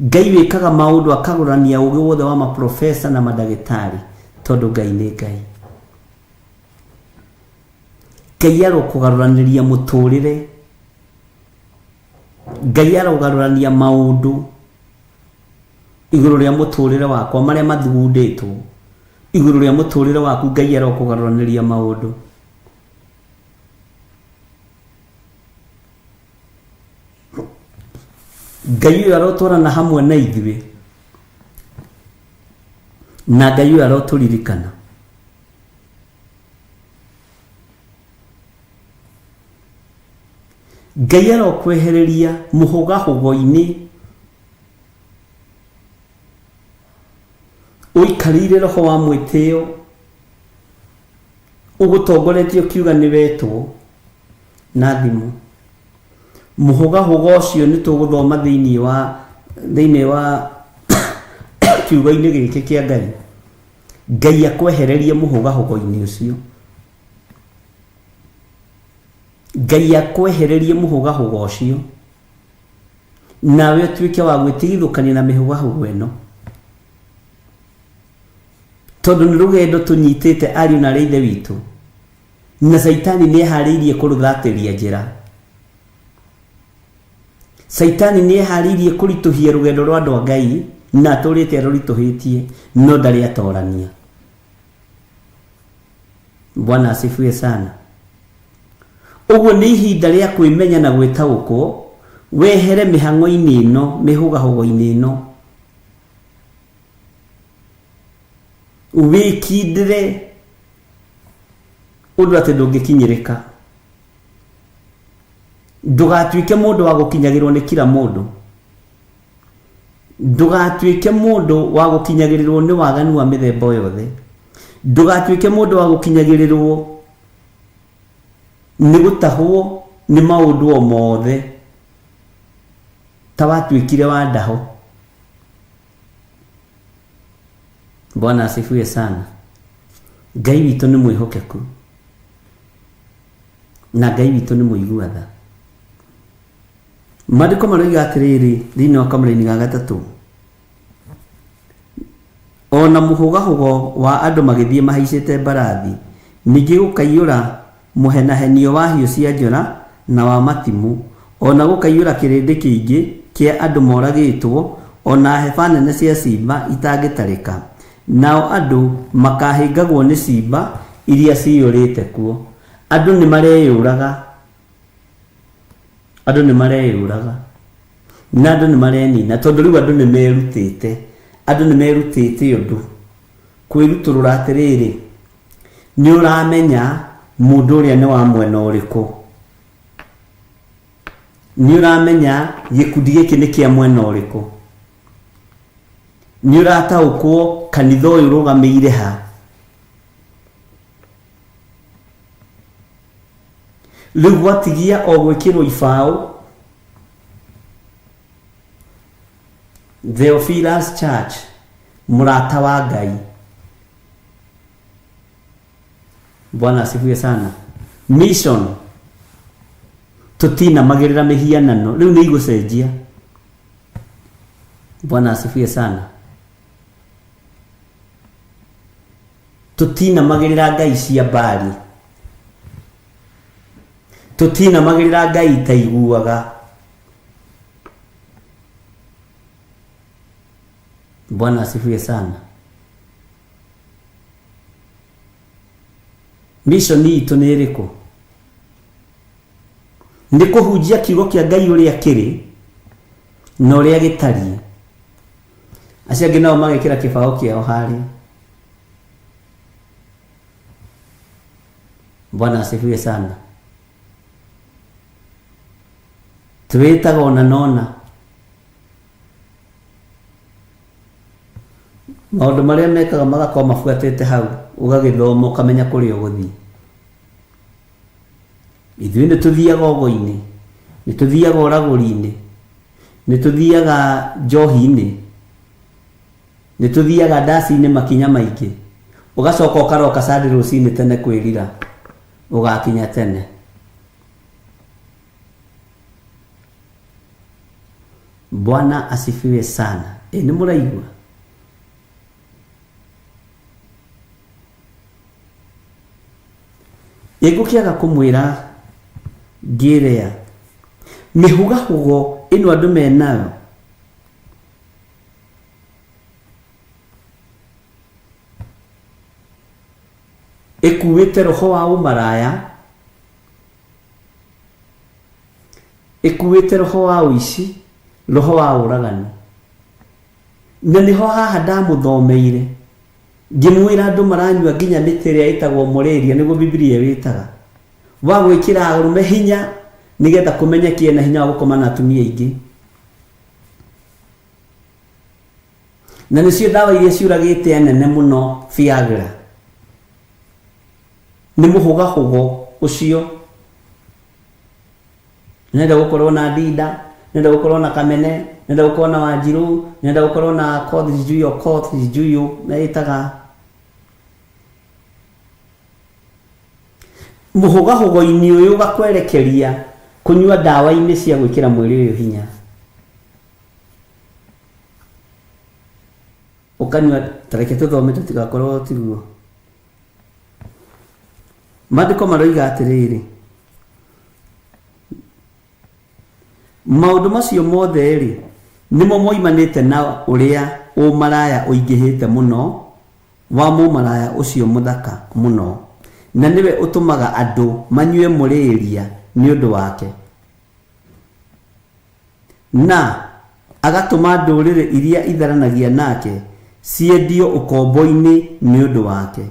Ngai wĩkaga maũndũ akagũrania ũgĩ wothe wa maprofesa na madagĩtarĩ tondũ Ngai nĩ Ngai. Ngai arokũgarũranĩria mũtũrĩre. Ngai arogarũrania maũndũ igũrũ rĩa mũtũrĩre wakwa marĩa mathugundĩtwo. Igũrũ rĩa mũtũrĩre waku Ngai arokũgarũranĩria maũndũ. Ngai ũyũ arotwarana hamwe na ithuĩ na Ngai ũyũ arotũririkana. Ngai arokwehereria mũhũgahũgo-inĩ ũikarĩire roho wa mwĩtĩo ũgũtongoretie ũkiuga nĩ wetwo na thimũ. Mũhũgahũgo ũcio nĩ tũgũthoma thĩinĩ wa kiugo-inĩ gĩkĩ kĩa Ngai. Ngai akwehererie mũhũgahũgo-inĩ ũcio. Ngai akwehererie mũhũgahũgo ũcio nawe ũtuĩke wa gwĩtigithũkania na mĩhũgahũgo ĩno, tondũ nĩ rũgendo tũnyitĩte ariũ na ithe witũ na Saitani nĩ eharĩirie kũrũthatĩria njĩra. Saitani nĩ eharĩirie kũritũhia rũgendo rwa andũ a Ngai na atũrĩte arũritũhĩtie no ndarĩ atorania. Bwana asifiwe sana. Uguo ni ihinda ria kwimenya na gwitaũkwo, wehere mĩhang'o-inĩ ĩno, mĩhũgahũgo-inĩ ĩno, wĩkindĩre ũndũ atĩ ndũngĩkinyĩrĩka. Ndũgatuĩke mũndũ wa gũkinyagĩrwo nĩ kila mũndũ. Ndũgatuĩke mũndũ wa gũkinyagĩrĩrwo nĩ waganu wa mĩthemba yothe. Ndũgatuĩke mũndũ wa gũkinyagĩrĩrwo nĩ gũtahwo nĩ maũndũ o mothe ta watuĩkire wa ndaho. Bwana asifiwe sana. Ngai witũ nĩ mwĩhokeku na Ngai witũ nĩ mũigua tha. Maandĩko maroiga atĩrĩrĩ thĩinĩ wa kamũra-inĩ ga gatatũ, ona mũhũgahũgo wa andũ magĩthiĩ mahaicĩte mbarathi, ningĩ gũkaiyũra mũhenahenio wa hiũ cia njora na wa matimũ, ona gũkaiyũra kĩrĩndĩ kĩingĩ kĩa andũ moragĩtwo, ona heba nene cia cimba itangĩtarĩka. Nao andũ makahĩngagwo nĩ cimba iria ciyũrĩte kuo. Andũ nĩ mareyũraga, andũ nĩ mareyũraga na andũ nĩ marenina, tondũ rĩu andũ nĩ merutĩte. Andũ nĩ merutĩte ũndũ kwĩrutũrũra atĩrĩrĩ, nĩ ũramenya mũndũ ũrĩa nĩ wa mwena ũrĩkũ, nĩ ũramenya gĩkundi gĩkĩ nĩ kĩa mwena ũrĩkũ, nĩ ũrataũkwo kanitha ũyũ ũrũgamĩire ha. Rĩu gwatigia o gwĩkĩrwo ibaũ, Theophilus Church, mũrata wa Ngai. Bwana asifiwe sana. Mission, tutinamagĩrĩra mĩhianano, rĩu nĩ igũcenjia. Bwana asifiwe sana. Tutinamagĩrĩra ngai cia Baali, tutinamagĩrĩra ngai itaiguaga. Bwana asifiwe sana. Mission itũ nĩ ĩrĩkũ? Nĩ kũhunjia kiugo kĩa Ngai ũrĩa kĩrĩ na ũrĩa gĩtariĩ. Acio angĩ nao magekĩra kĩbaũ kĩao harĩ. Bwana asifiwe sana. Twĩtaga ona nona. Maũndũ marĩa mekaga magakorwo mabuatĩte hau, ũgagĩthoma ũkamenya kũrĩa ũgũthiĩ. Ithuĩ nĩ tũthiaga ũgo-inĩ, nĩ tũthiaga ũragũri-inĩ, nĩ tũthiaga njohi-inĩ, nĩ tũthiaga ndaci-inĩ makinya maingĩ. Ũgacoka ũkaroka Sunday rũcinĩ tene kwĩrira, ũgakinya tene. Bwana asifiwe sana. Nĩ mũraigua? Egũkĩaga kũmwĩra ngĩrĩa mĩhũgahũgo ĩno andũ menayo, ĩkuĩte roho wa ũmaraya, ĩkuĩte roho wa ũici, roho wa ũragani. Na nĩho haha ndamũthomeire ngĩmwĩra andũ maranyua nginya mĩtĩ ĩrĩa ĩtagwo mũrĩria, nĩguo Biblia wĩtaga, wa gwĩkĩra arũme hinya nĩgetha kũmenyeke na hinya wa gũkoma na atumia aingĩ. Na nĩcio ndawa iria ciũragĩte nene mũno, Viagra. Nĩ mũhũgahũgo ũcio. Nenda gũkorwo na Ndinda, nenda gũkorwo na Kamene, nenda gũkorwo na Wanjiru, nenda gũkorwo na Koth Juyo na ĩtaga. Mũhũgahũgo-inĩ ũyũ ũgakwerekeria kũnyua ndawa-inĩ cia gwĩkĩra mwĩrĩ ũyũ hinya. Ũkanyua, tareke tũthome tũtigakorwo tiguo. Maandĩko maroiga atĩrĩrĩ, maũndũ macio mothe rĩ nĩmo moimanĩte na ũrĩa ũmaraya ũingĩhĩte mũno wa mũmaraya ũcio mũthaka mũno, na niwe utumaga andu manyue mũrĩria nĩ ũndũ wake, na agatũma ndũrĩrĩ iria itharanagia nake ciendio ũkombo-inĩ nĩ ũndũ wake,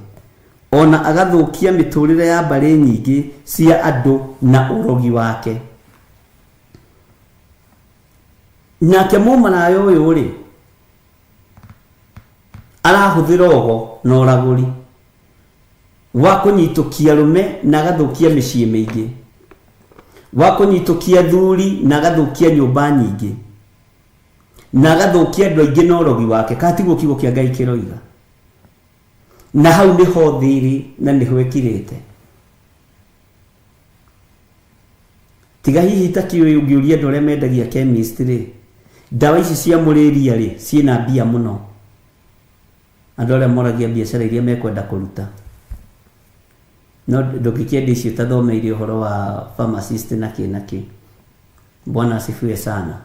ona agathũkia mĩtũrĩre ya mbarĩ nyingĩ cia andũ na ũrogi wake. Nake mũmaraya ũyũ rĩ, arahũthĩra ogo na ũragũri wa kũnyitũkia arũme na agathũkia mĩciĩ mĩingĩ, wa kũnyitũkia athuri na agathũkia nyũmba nyingĩ, na agathũkia andũ aingĩ na ũrogi wake. Katiguo kiugo kĩa Ngai kĩroiga, na hau nĩho thĩrĩ na nĩho ĩkirĩte. Tiga hihi takĩũĩ ũngĩũria andũ arĩa mendagia chemist rĩ, ndawa ici cia mũrĩria rĩ ciĩna mbia mũno. Andũ arĩa moragia biacara iria mekwenda kũruta, no ndũngĩkĩenda icio tathomeire ũhoro wa pharmacist na kĩ. Bwana asifiwe sana.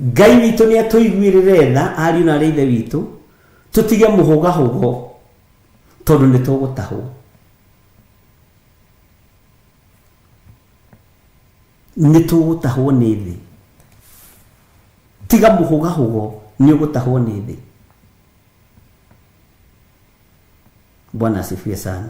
Ngai witũ nĩ atũiguĩrĩre tha, ariũ na arĩ ithe witũ, tũtige mũhũgahũgo tondũ nĩ tũgũtahwo. Nĩ tũgũtahwo nĩ thĩ. Tiga mũhũgahũgo, nĩ ũgũtahwo nĩ thĩ. Bwana asifiwe sana.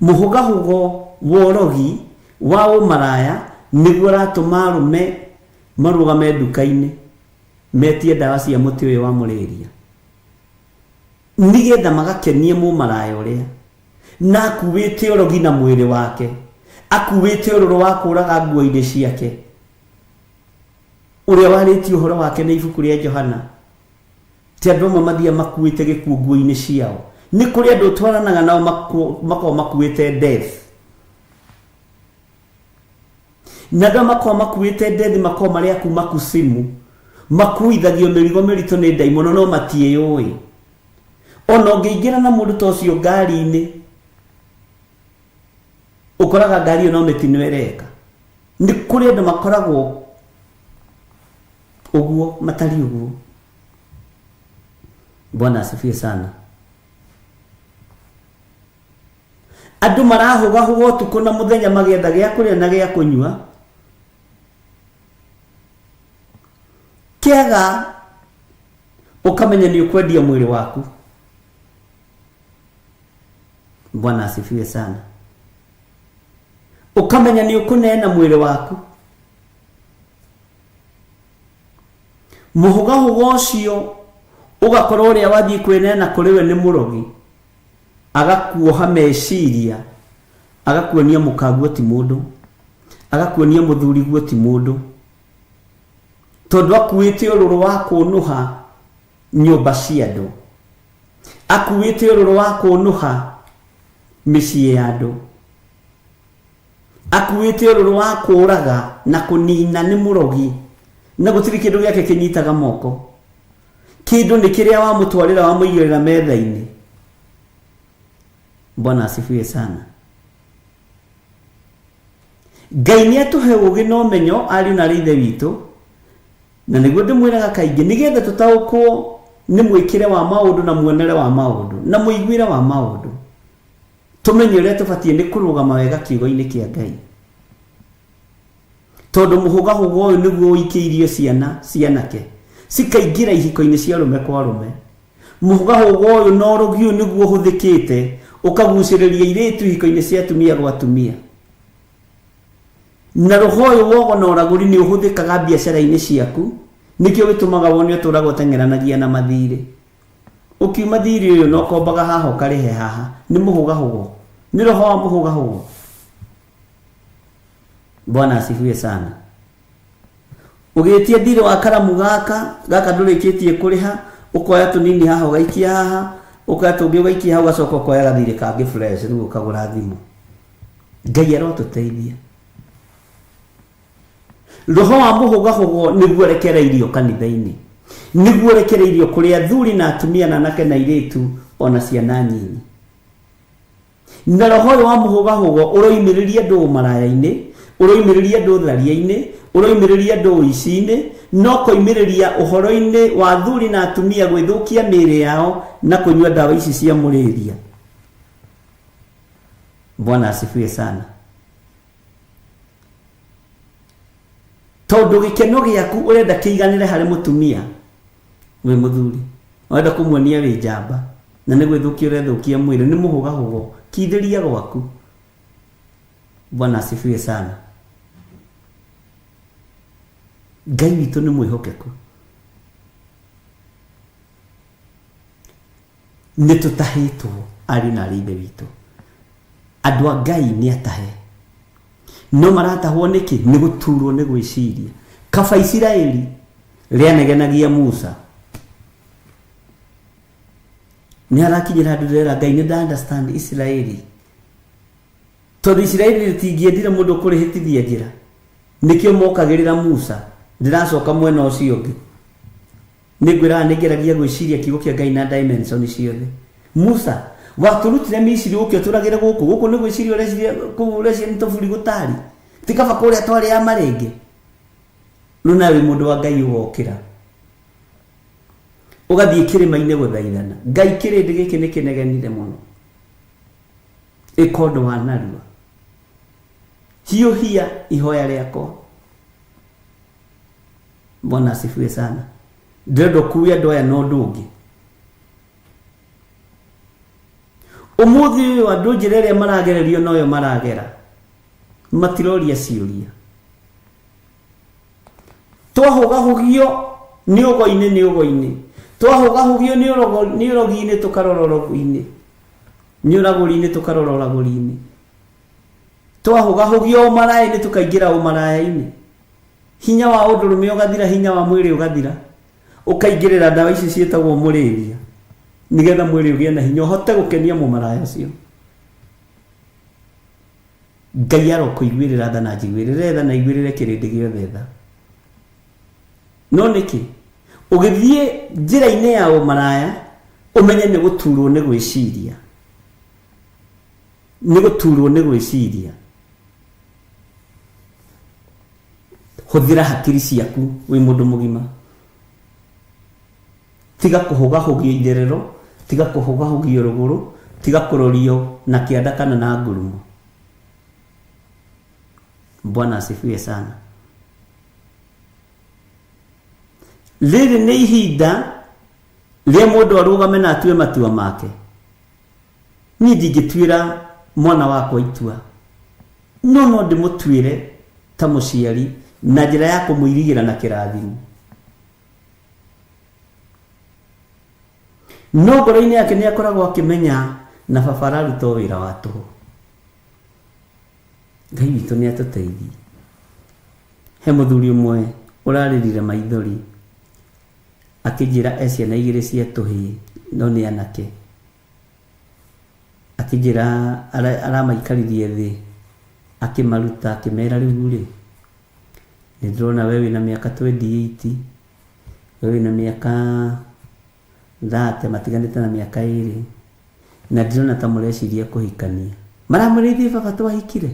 Mũhũgahũgo worogi wa ũmaraya nĩguo ratũma arũme marũgame nduka-inĩ metie ndawa cia mũtĩ ũyũ wa mũrĩria, nĩgetha magakenie mũmaraya ũrĩa, na akuĩte ũrogi na mwĩrĩ wake, akuĩte ũrũrũ wa kũraga nguo-inĩ ciake, ũrĩa warĩtie ũhoro wake na ibuku rĩa Johana. Ti andũ amwe mathiĩ makuĩte gĩkuũ nguo-inĩ ciao, nĩ kũrĩ andũ twaranaga nao makorwo makuĩte death, na andũ makorwo makuĩte death makorwo marĩ aku makusimu, makuithagio mĩrigo mĩritũ nĩ ndaimono no matiĩyũĩ. Ona ũngĩingĩra na mũndũ ta ũcio ngari-inĩ, ũkoraga ngari ĩyo no mĩtino ĩreka. Nĩ kũrĩ andũ makoragwo ũguo matari ũguo. Bwana asifiwe sana. Andũ marahũgahũga ũtukũ na mũthenya magĩetha gĩa kũrĩa na gĩa kũnyua, kĩaga ũkamenya nĩ ũkwendia mwĩrĩ waku. Bwana asifiwe sana. Ukamenya ni ũkũneana mwĩrĩ waku. Mũhũgahũga ũcio ũgakorwo ũrĩa wathiĩ kwĩneana kũrĩ we nĩ mũrogi, agakuoha meciria, agakuonia mũkaguo ti mũndũ, agakuonia mũthuri guo ti mũndũ, tondũ akuĩte ũrũrũ wa kũnũha nyũmba cia andũ, akuĩte ũrũrũ wa kũnũha mĩciĩ ya andũ, akuĩte ũrũrũ wa kũraga na kũnina nĩ mũrogi, na gũtirĩ kĩndũ gĩake kĩnyitaga moko. Kĩndũ nĩ kĩrĩa wamũtwarĩra wamũigĩrĩra metha-inĩ. Bwana asifiwe sana. Ngai nĩ atũhe ũgĩ na ũmenyo ariũ na arĩ ithe witũ, na nĩguo ndĩmwĩraga kaingĩ nĩgetha tũtaũkwo nĩ mwĩkĩre wa maũndũ na muonere wa maũndũ na mũiguĩre wa maũndũ, tũmenye ũrĩa tũbatiĩ nĩ kũrũgama wega kiugo-inĩ kĩa Ngai. Tondũ mũhũgahũga ũyũ nĩguo ũikĩirio cianake cikaingĩra ihiko-inĩ cia arũme kwa arũme. Mũhũgahũga ũyũ na ũrogi ũyũ nĩguo ũhũthĩkĩte ũkagucĩrĩria airĩtu ihiko-inĩ cia atumia gwa atumia. Na roho ũyũ wogo na ũragũri nĩ ũhũthĩkaga biacara-inĩ ciaku, nĩkĩo gĩtũmaga wone ũtũraga ũteng'eranagia na mathirĩ. Ũkiuma thirĩ ũyũ no kombaga haha ũkarĩhe haha, nĩ mũhũgahũga, nĩ roho wa mũhũgahũga. Bwana asifiwe sana. Ũgĩtia thirĩ wa karamu gaka ndũrĩkĩtie kũrĩha, ũkoya tũnini haha ũgaikia haha, ũkoya tũngĩ ũgaikia haha, ũgacoka ũkoya gathirĩ kangĩ fresh rĩu ũkagũra thimũ. Ngai arotũteithia. Roho wa mũhũgahũga nĩguo rekereirio kanitha-inĩ, nĩguo rekereirio kũrĩ athuri na atumia na anake na airĩtu ona ciana nyinyi. Na roho wa mũhũgahũga ũroimĩrĩria andũ ũmaraya-inĩ, uroimiriria andu tharia-ini, uroimiriria andu uici-ini, no koimiriria uhoro-ini wa thuri na atumia gwithukia mĩĩrĩ yao na kunyua dawa ici cia mũrĩria. Bwana asifiwe sana. Tondu gikeno giaku urenda kiiganire hari mutumia we muthuri, urenda kumuonia wi njamba na ni gwithukia urethukia mwiri, ni muhugahugo kithiria gwaku. Bwana asifiwe sana. Ngai witũ nĩ mwĩhokeku. Nĩ tũtahĩtwo arĩ na arĩ ithe witũ. Andũ a Ngai nĩ atahe. No maratahwo nĩkĩ? Nĩ gũturwo nĩ gwĩciria. Kaba Isiraeli rĩanegenagia Musa. Nĩ arakinyĩra andũ rĩera Ngai nĩ understand Isiraeli. Tondũ Isiraeli rĩtingĩendire mũndũ kũrĩhĩtithia njĩra. Nĩkĩo mokagĩrĩra Musa. Ndiracoka mwena ũcio ũngĩ. Nĩngwĩraga nĩngeragia gwĩciria kiugo kĩa Ngai na dimension ciothe. Musa watũrutire Misiri ũkĩo tũragĩre gũkũ nĩ gwĩciria ũreciria nĩ tũburi gũtari. Tikaba kũrĩa twarĩ ya marenge. Rĩu nawe mũndũ wa Ngai ũgokĩra. Ũgathiĩ kĩrĩma-inĩ gũthaithana. Ngai kĩrĩndĩ gĩkĩ nĩ kĩnegenire mũno. Ĩkondo wa narua. Hiũhia ihoya rĩakwa. Bwana asifiwe sana. Ndĩrenda kuuya andũ aya na ũndũ ũngĩ. Ũmũthĩ ũyũ andũ njĩra ĩrĩa maragererio noyo maragera. Matiroria ciũria. Twahũgahũgio nĩ ũgo-inĩ. Twahũgahũgio nĩ ũrogi-inĩ tũkarora ũrogi-inĩ. Nĩ ũragũri-inĩ tũkarora ũragũri-inĩ. Twahũgahũgio ũmaraya-inĩ tũkaingĩra ũmaraya-inĩ. Hinya wa ũndũrũme ũgathira, hinya wa mwĩrĩ ũgathira. Ũkaingĩrĩra ndawa ici ciĩtagwo mũrĩria. Nigetha mwĩrĩ ũgĩe na hinya ũhote gũkenia mũmaraya ũcio. Ngai arokũiguĩrĩra tha na njiguĩrĩre tha na iguĩrĩre kĩrĩndĩ gĩothe tha. No nĩkĩ? Ũgĩthiĩ njĩra-inĩ ya ũmaraya ũmenye nĩ gũturwo nĩ gwĩciria. Nĩ gũturwo nĩ gwĩciria. Hũthĩra hakiri ciaku wĩ mũndũ mũgima. Tiga kũhũgahũgio itherero, tiga kũhũgahũgio rũgũrũ, tiga kũrorio na kĩanda kana na ngurumo. Bwana asifiwe sana. Rĩrĩ nĩ ihinda rĩa mũndũ arũgame na atue matua make. Niĩ ndingĩtuĩra mwana wakwa itua. No ndĩmũtuĩre ta mũciari na njĩra ya kũmũirigĩra na kĩrathimo. No ngoro-inĩ yake nĩ akoragwo akĩmenya na baba araruta wĩra wa tũhũ. Ngai witũ nĩ atũteithie. He mũthuri ũmwe ũrarĩrire maithori akĩnjĩra ciana igĩrĩ cia tũhĩĩ no nĩ anake. Akĩnjĩra aramaikaririe thĩ akĩmaruta akĩmera rĩu rĩ, nĩ ndĩrona we wĩna mĩaka 28, we wĩna mĩaka 30 matiganĩte na mĩaka 2 na ndĩrona ta mũreciria kũhikania. Maramũrĩithia baba twahikire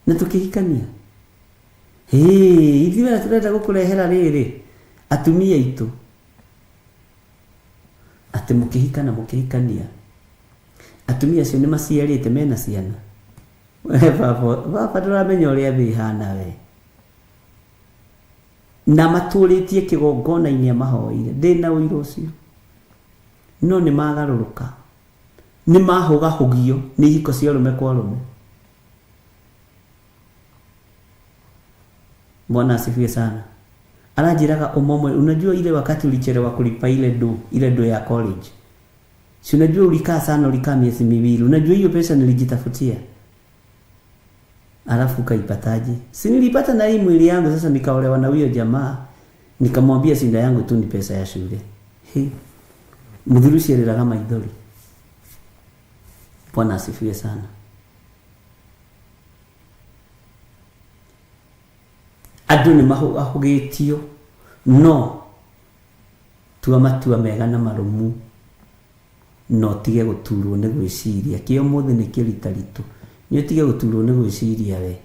na tũkĩhikania. Ithuĩ tũrenda gũkũrehera rĩrĩ atumia aitũ atĩ mũkĩhikana mũkĩhikania. Atumia acio nĩ maciarĩte mena ciana. Baba ndũramenya ũrĩa thĩ ihana we. Na matũrĩtie kĩgongona-inĩ amahoire. Ndĩna ũira ũcio. No nĩ magarũrũka. Nĩ mahũgahũgio nĩ ihiko cia ũrũme kwa ũrũme. Bwana asifiwe sana. Anajiraga umomwe, unajua ile wakati ulichelewa kulipa ile do ya college. Si unajua ulikaa sana, ulikaa miezi miwili. Unajua hiyo pesa nilijitafutia. Alafu ukaipataje? Si nilipata na hii mwili yangu, sasa nikaolewa na huyo jamaa. Nikamwambia sinda yangu tu ni pesa ya shule. Mudhurushi aliraga maithori. Bwana asifiwe sana. Andũ nĩ mahũgĩtio no tua matua mega na marũmu no tige gũturwo nĩ gwĩciria. Kĩo mũthĩ nĩ kĩrita ritũ. Nĩ tige gũturwo nĩ gwĩciria we.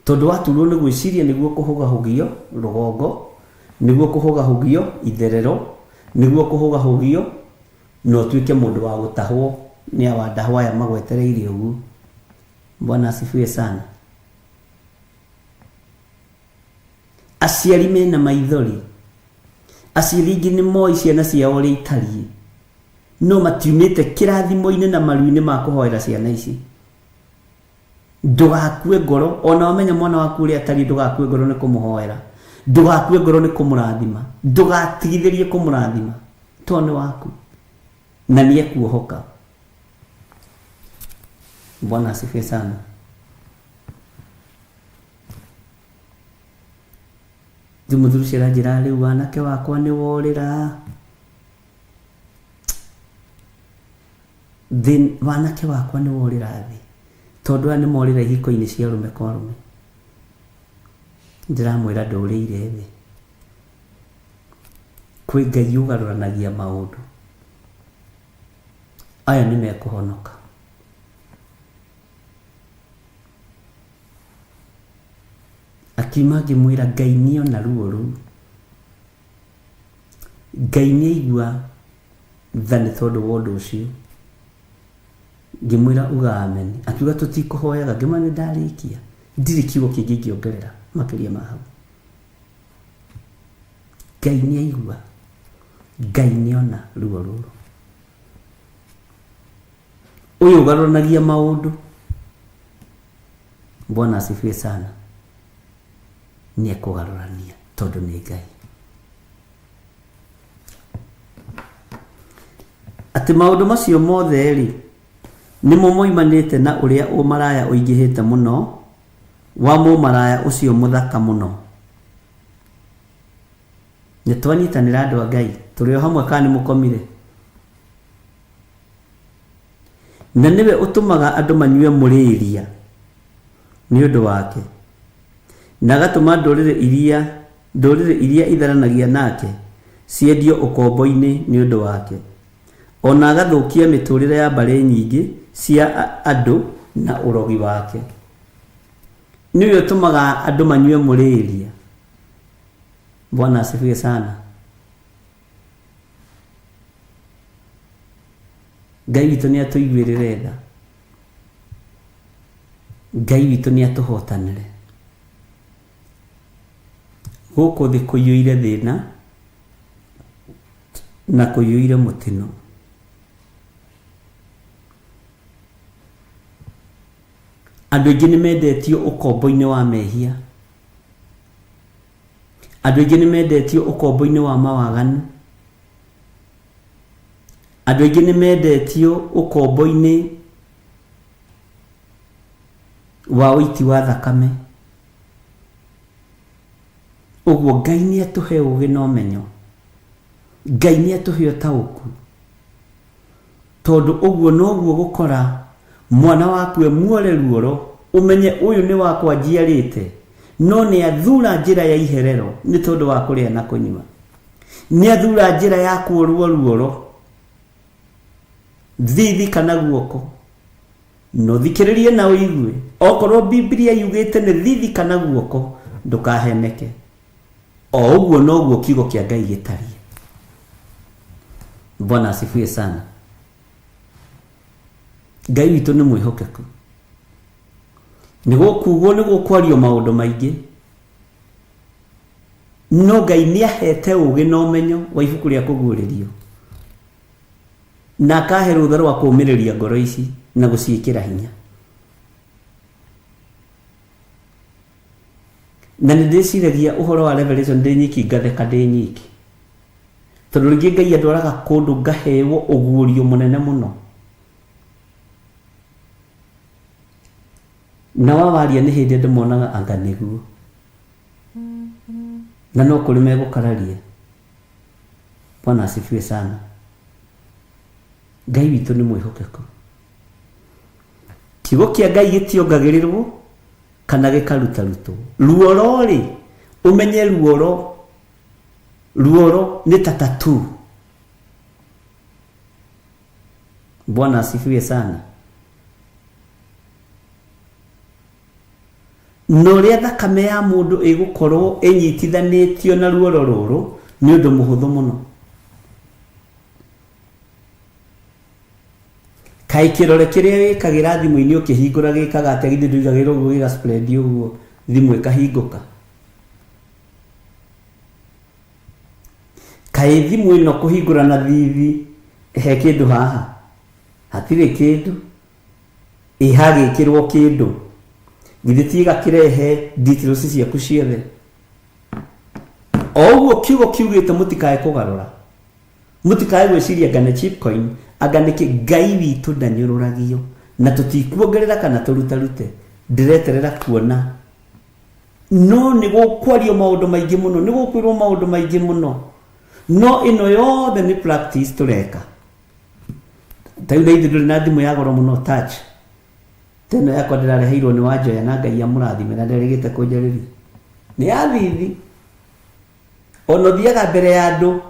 tondu waturwo ni gwiciria niguo kuhugahugio rugongo, niguo kuhugahugio itherero, niguo kuhugahugio no tuike mundu wa gutahwo ni awandahwo aya magwetereire ugu. Bwana asifiwe sana. Aciari mena maithori, aciari ingi ni moi ciana ciao ri itariĩ, no matiumĩte kĩrathimo-inĩ na maru-inĩ ma kũhoera ciana ici. Ndugakue ngoro, ona wamenya mwana waku ũrĩa atari, ndugakue ngoro nĩ kũmũhoera, ndugakue ngoro nĩ kũmũrathima, ndugatigithĩrie kũmũrathima, to nĩ waku na nĩ ekuohoka. Bwana asifiwe sana. Thumuthuru cia njĩra rĩu wanake wakwa nĩ worĩra. Wanake wakwa nĩ worĩra thĩ, tondũ aya nĩ morĩra ihiko-inĩ cia rũme kwa rũme. Ndĩramwĩra ndũrĩire thĩ, kwĩ Ngai ũgarũranagia maũndũ. Aya nĩ mekũhonoka. Akiuma ngĩmwĩra Ngai nĩona ruo rũu, Ngai nĩaigua tha nĩ tondũ wa ũndũ ũcio. Ngĩmwĩra uga amen. Akiuga tũtikũhoyaga. Ngĩmwĩra nĩ ndarĩkia, ndirĩ kiugo kĩngĩ ingĩongerera makĩria ma hau. Ngai nĩaigua, Ngai nĩona ruo rũrũ. Ũyũ ũgarũranagia maũndũ. Bwana asifiwe sana. Nĩ ekũgarũrania tondũ nĩ Ngai. Atĩ maũndũ macio mothe rĩ, nĩmo moimanĩte na ũrĩa ũmaraya ũingĩhĩte mũno wa mũmaraya ũcio mũthaka mũno. Nĩ twanyitanĩra andũ a Ngai, tũrĩ o hamwe kana nĩ mũkomire? Na nĩwe ũtũmaga andũ manyue mũrĩria nĩ ũndũ wake, na agatũma ndũrĩrĩ iria itharanagia nake ciendio ũkombo-inĩ nĩ ũndũ wake, ona agathũkia mĩtũrĩre ya mbarĩ nyingĩ cia andũ na ũrogi wake. Nĩwe ũtũmaga andũ manyue mũrĩria. Bwana asifiwe sana. Ngai witũ nĩ atũiguĩrĩre tha, Ngai witũ nĩ atũhotanĩre. Gũkũ thĩ kũiyũire thĩna na kũiyũire mũtino. Andũ aingĩ nĩ mendetio ũkombo-inĩ wa mehia, andũ aingĩ nĩ mendetio ũkombo-inĩ wa mawaganu, andũ aingĩ nĩ mendetio ũkombo-inĩ wa ũiti wa thakame. Ũguo Ngai nĩ atũhe ũgĩ na ũmenyo, Ngai nĩ atũhe ũtaũku, tondũ ũguo noguo gũkora mwana waku muore ruoro, umenye ũyũ nĩ wakwa njiarĩte, no nĩ athura njĩra ya iherero nĩ tondũ wa kũrĩa na kũnyua, nĩ athura njĩra ya kũrwo ruoro, thithi kana guoko. No thikĩrĩrie na ũigue, okorwo Biblia yugĩte nĩ thithi kana guoko, ndũkaheneke. O ũguo noguo kiugo kĩa Ngai gĩtariĩ. Bwana asifiwe sana. Ngai witũ nĩ mwĩhokeku. Nĩ gũkugwo nĩ gũkwario maũndũ maingĩ, no Ngai nĩ ahete ũgĩ na ũmenyo wa ibuku rĩa kũguũrĩrio, na akahe rũtha rwa kũũmĩrĩria ngoro ici na gũciĩkĩra hinya. Na nĩ ndĩciragia ũhoro wa Revelation ndĩ nyiki ngatheka ndĩ nyiki, tondũ rĩngĩ Ngai andwaraga kũndũ ngaheo ũguũrio mũnene mũno, na wawaria nĩ hĩndĩ ndĩmonaga anga nĩguo, na no kũrĩ megũkararia. Bwana asifiwe sana. Ngai witũ nĩ mwĩhokeku. Kiugo kĩa Ngai gĩtiongagĩrĩrwo kana gĩkarutarutwo. Ruoro rĩ, umenye ruoro nĩ ta tattoo. Bwana asifiwe sana. no ria thakame ya mundu igukorwo enyitithanitio na ruoro ruru ni undu muhuthu muno. Kai kirore kiria wikagira thimu-ini ukihingura gikaga atia githe ndugagira uguo giga spread uguo thimu ikahinguka. Kai thimu ino kuhingura na thithi he kindu haha hatire kindu ihagikirwo kindu githe tiga kirehe details ciaku ciothe oguo kiugo kiugite mutikae kugarura mutikae gwiciria ngane chip coin aganike Ngai witu ndanyururagio na tutikuongerera kana turutarute ndireterera kuona no ni gukwario maundu maingi muno ni gukwirwo maundu maingi muno no ino yothe ni practice tureka tayu ndithirwe na thimu ya goro muno touch teno yakwa ndirareheirwo ni Wanjoya na Ngai amurathime na ndirigite kunjariri ni athithi ono thiaga mbere ya andu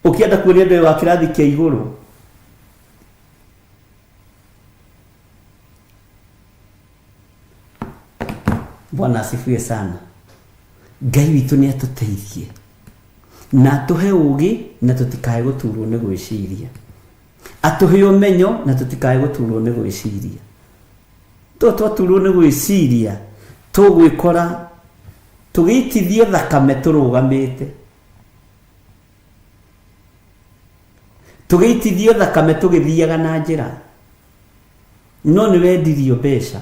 ukienda kuonia ndio wa kirathi kia iguru Bwana asifiwe sana. Ngai witu ni atuteithie na tuhe ugi na tutikae guturwo ni gwiciria atuhe umenyo na tutikae guturwo ni gwiciria twaturwo ni gwiciria tugwikora tugitithie thakame turugamite tugitithie thakame tugithiaga na njira no ni wendirio mbeca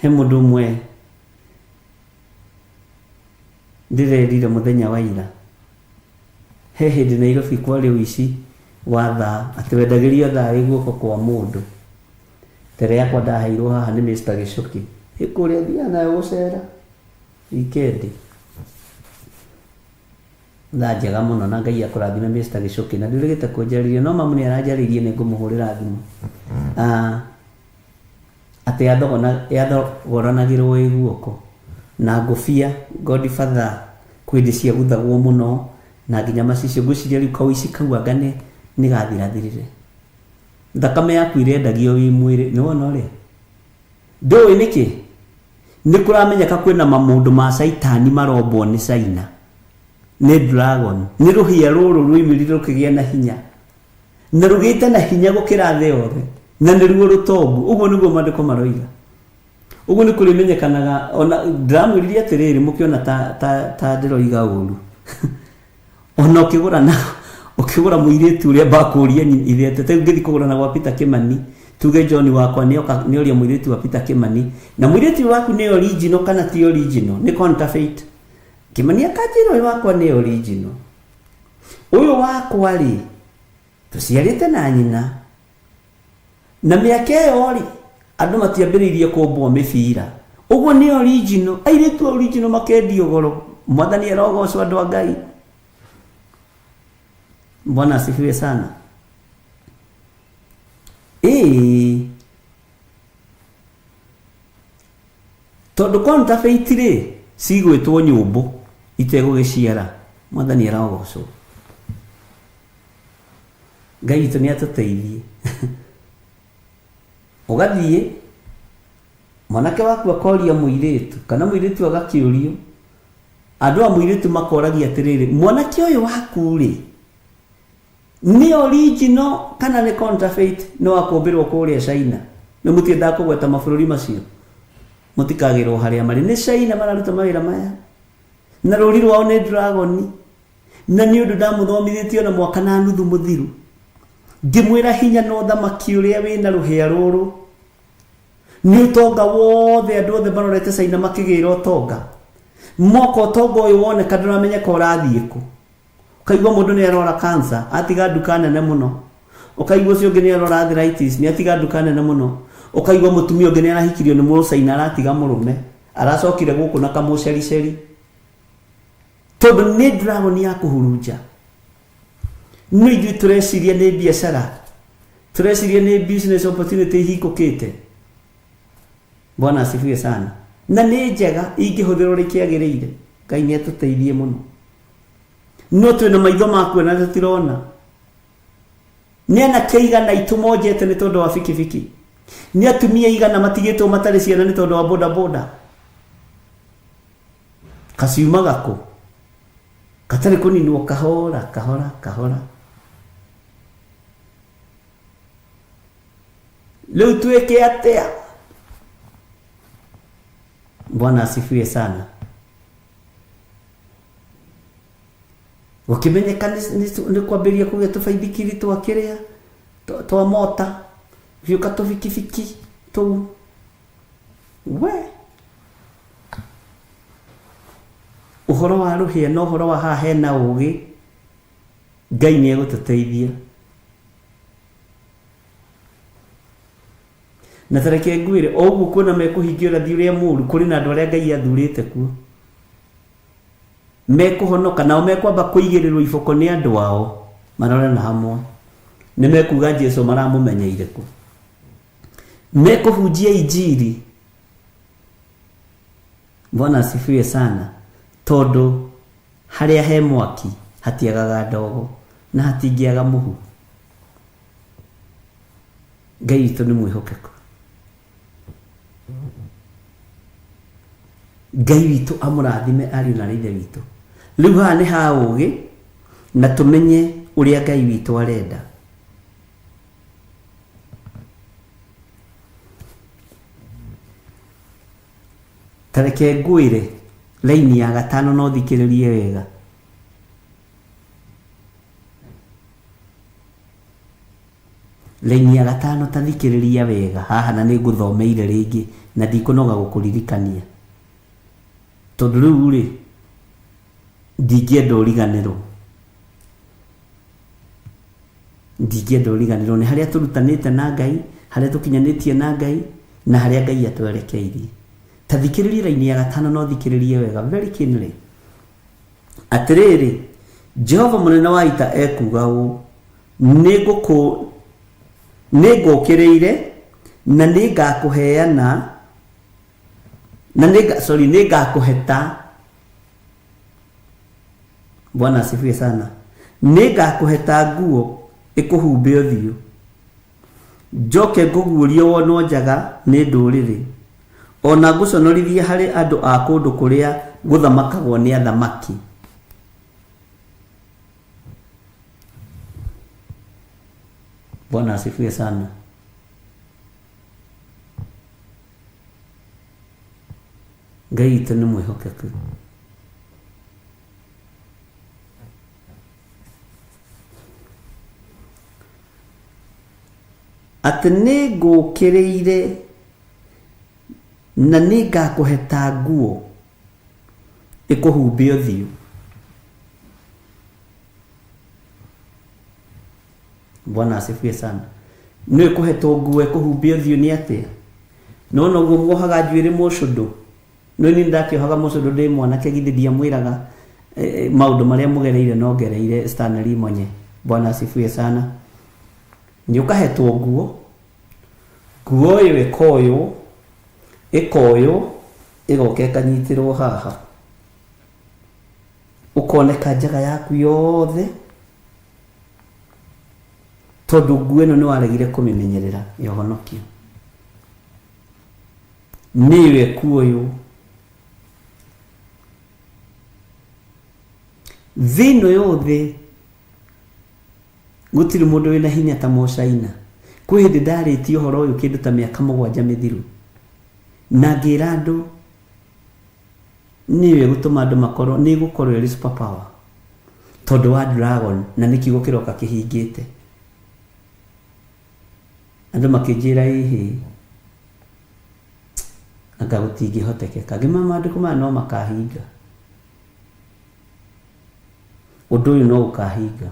he mundu umwe ndirerire muthenya wa ira he hindi Nairobi kwari wici wa thaa atiwendagirio thaa iguoko kwa mundu tere yakwa ndaheirwo haha ni Mr. Gicuki ikuria thia nayo gucera wikendi thaa njega muno na Ngai akurathime Mr. Gicuki na ndirigite kunjariria no mamu ni aranjaririe ni ngumuhurira thimu ati yathogoranagiirwo iguoko na ngufia Godfather kwindi cia guthagwo muno na nginya macicio nguciria riu kawici kauagane ni gathirathirire thakame yaku irendagio wi mwiri ni wona uri ndoi niki ni kuramenyeka kwina mamundu ma saitani marobwo ni China ni dragon ni ruhia ruru rwimirire rukigia na hinya na rugite na hinya gukira thi yothe na ni ruo rutombu uguo niguo mandiko maroiga uguo ni kurimenyekanaga ona ndramwiririe atiriri mukiona ta ndiroiga uru ona ukigura muiritu uria bakuria ithete te ngithi kugurana gwa Peter Kimani tuge John wakwa ni oria muiritu wa Peter Kimani na muiritu waku ni original kana ti original ni counterfeit Kimani akajiro wakwa ni original uyo wakwa ri tuciarite na nyina na miaka yori andu matiambiririe kumbwo mibira uguo ni original airitu original makendio goro mwathani erogocwo andu a Ngai. Bwana asifiwe sana. Tondu counterfeit ri cigwitwo nyumbu itegugiciara mwathani erogocwo Ngai itu ni atuteithie ugathie mwanake waku akoria muiritu kana muiritu agakiurio andu a muiritu makoragia atiriri mwanake uyu waku ri ni original kana ni counterfeit no akombirwo kuria China ni mutienda kugweta mabururi macio mutikagirwo haria mari ni China mararuta mawira maya na ruri rwao ni dragon na ni undu ndamuthomithitie na mwaka na nuthu muthiru ngimwira hinya no thamaki uria wina ruhia ruru ni utonga wothe andu othe barorete China makigira utonga moko utonga uyu wone kadramenya ko rathie ku ukaigwa mundu ni arora cancer atiga duka nene muno ukaigwa cio ngi ni arora arthritis ni atiga duka nene muno ukaigwa mutumia ungi ni arahikirio ni mu China aratiga murume aracokire guku na kamucericeri tondu ni dragon ya kuhurunja ni ithuĩ tureciria ni biashara tureciria ni business opportunity hikukite. Bwana asifiwe sana na ni njega ingihũthĩrwo rĩkĩagĩrĩire Ngai nĩ atuteithie muno no twĩna maitho maku na tutirona ni ana keiga na itumonjete ni tondu wa fikifiki Ni atumia igana matigitwo matari ciana ni tondu wa boda boda. Kasiuma gako. Katari kuninwo kahora kahora kahora. Leo tuweke atea. Bwana asifiwe sana. Wakimenyeka ni kwambiria kugia tufaidikiri twakiria twa mota vyuka tufikifiki tu we uhoro wa ruhia no uhoro wa ha hena ugi Ngai ni egututeithia na tareke ngwire ogu kuna mekuhingia rathi uria muru kuri na andu aria Ngai athurite kuo mekuhonoka nao mekwamba kuigirirwo iboko ni andu ao marore na hamwe ni mekuga Jesu maramumenyeire ku mekuhujia injiri. Bwana asifiwe sana tondu haria he mwaki hatiagaga ndogo na hatingiaga muhu. Ngai witu ni mwihokeku. Ngai witu amurathime ari na rithe witu. Riu ha ni ha ugi na tumenye uria Ngai witu arenda. Tareke ngwire laini ya gatano no thikiririe wega. Laini ya gatano ta thikiriria wega haha na ninguthomeire ringi na ndikunoga gukuririkania tondu riu ri ndingienda uriganirwo ni haria turutanite na Ngai haria tukinyanitie na Ngai na haria Ngai atwerekeirie. Ta thikiriria laini ya gatano no thikiririe wega very keenly. Atiriri Jehova munene wa ita ekuga u nigukireire na ningakuheana na ningakuheta. Bwana asifiwe sana. Ningakuheta nguo ikuhumbe uthiu njoke nguguurie wonwo njaga ni nduriri ona nguconorithie hari andu a kundu kuria guthamakagwo ni athamaki. Bwana asifiwe sana. Ngai witu ni mwihokeku. Ati nigukireire na ningakuheta nguo ikuhumbe uthiu. Bwana asifiwe sana. Ni kuhetwo nguo ikuhumbe uthiu ni atia no no guohaga njuire mucundo no ni ndakiohaga mucundo ndi mwanake githithia mwiraga maundu maria mugereire no gereire Stanley Monye. Bwana asifiwe sana. Ni ukahetwo nguo yo ikoyo igoke kanyitirwo haha ukoneka njaga yaku yothe tondu nguo ino ni waregire kumimenyerera yohonokio niwe kuoyo thino yothe gutiri mundu wina hinya ta Mocaina. Kwi hindi ndarĩtie ũhoro ũyũ kĩndũ ta mĩaka 7 mĩthiru na ngĩra andũ niwe gũtũma andũ makorwo nĩ gũkorwo ĩrĩ super power tondu wa dragon na nĩ kiugo kĩroka kĩhingĩte. Andũ makĩnjĩra hihi anga gũtingĩhotekeka ngĩmama andũ kuma no makahinga ũndũ ũyũ no ũkahinga.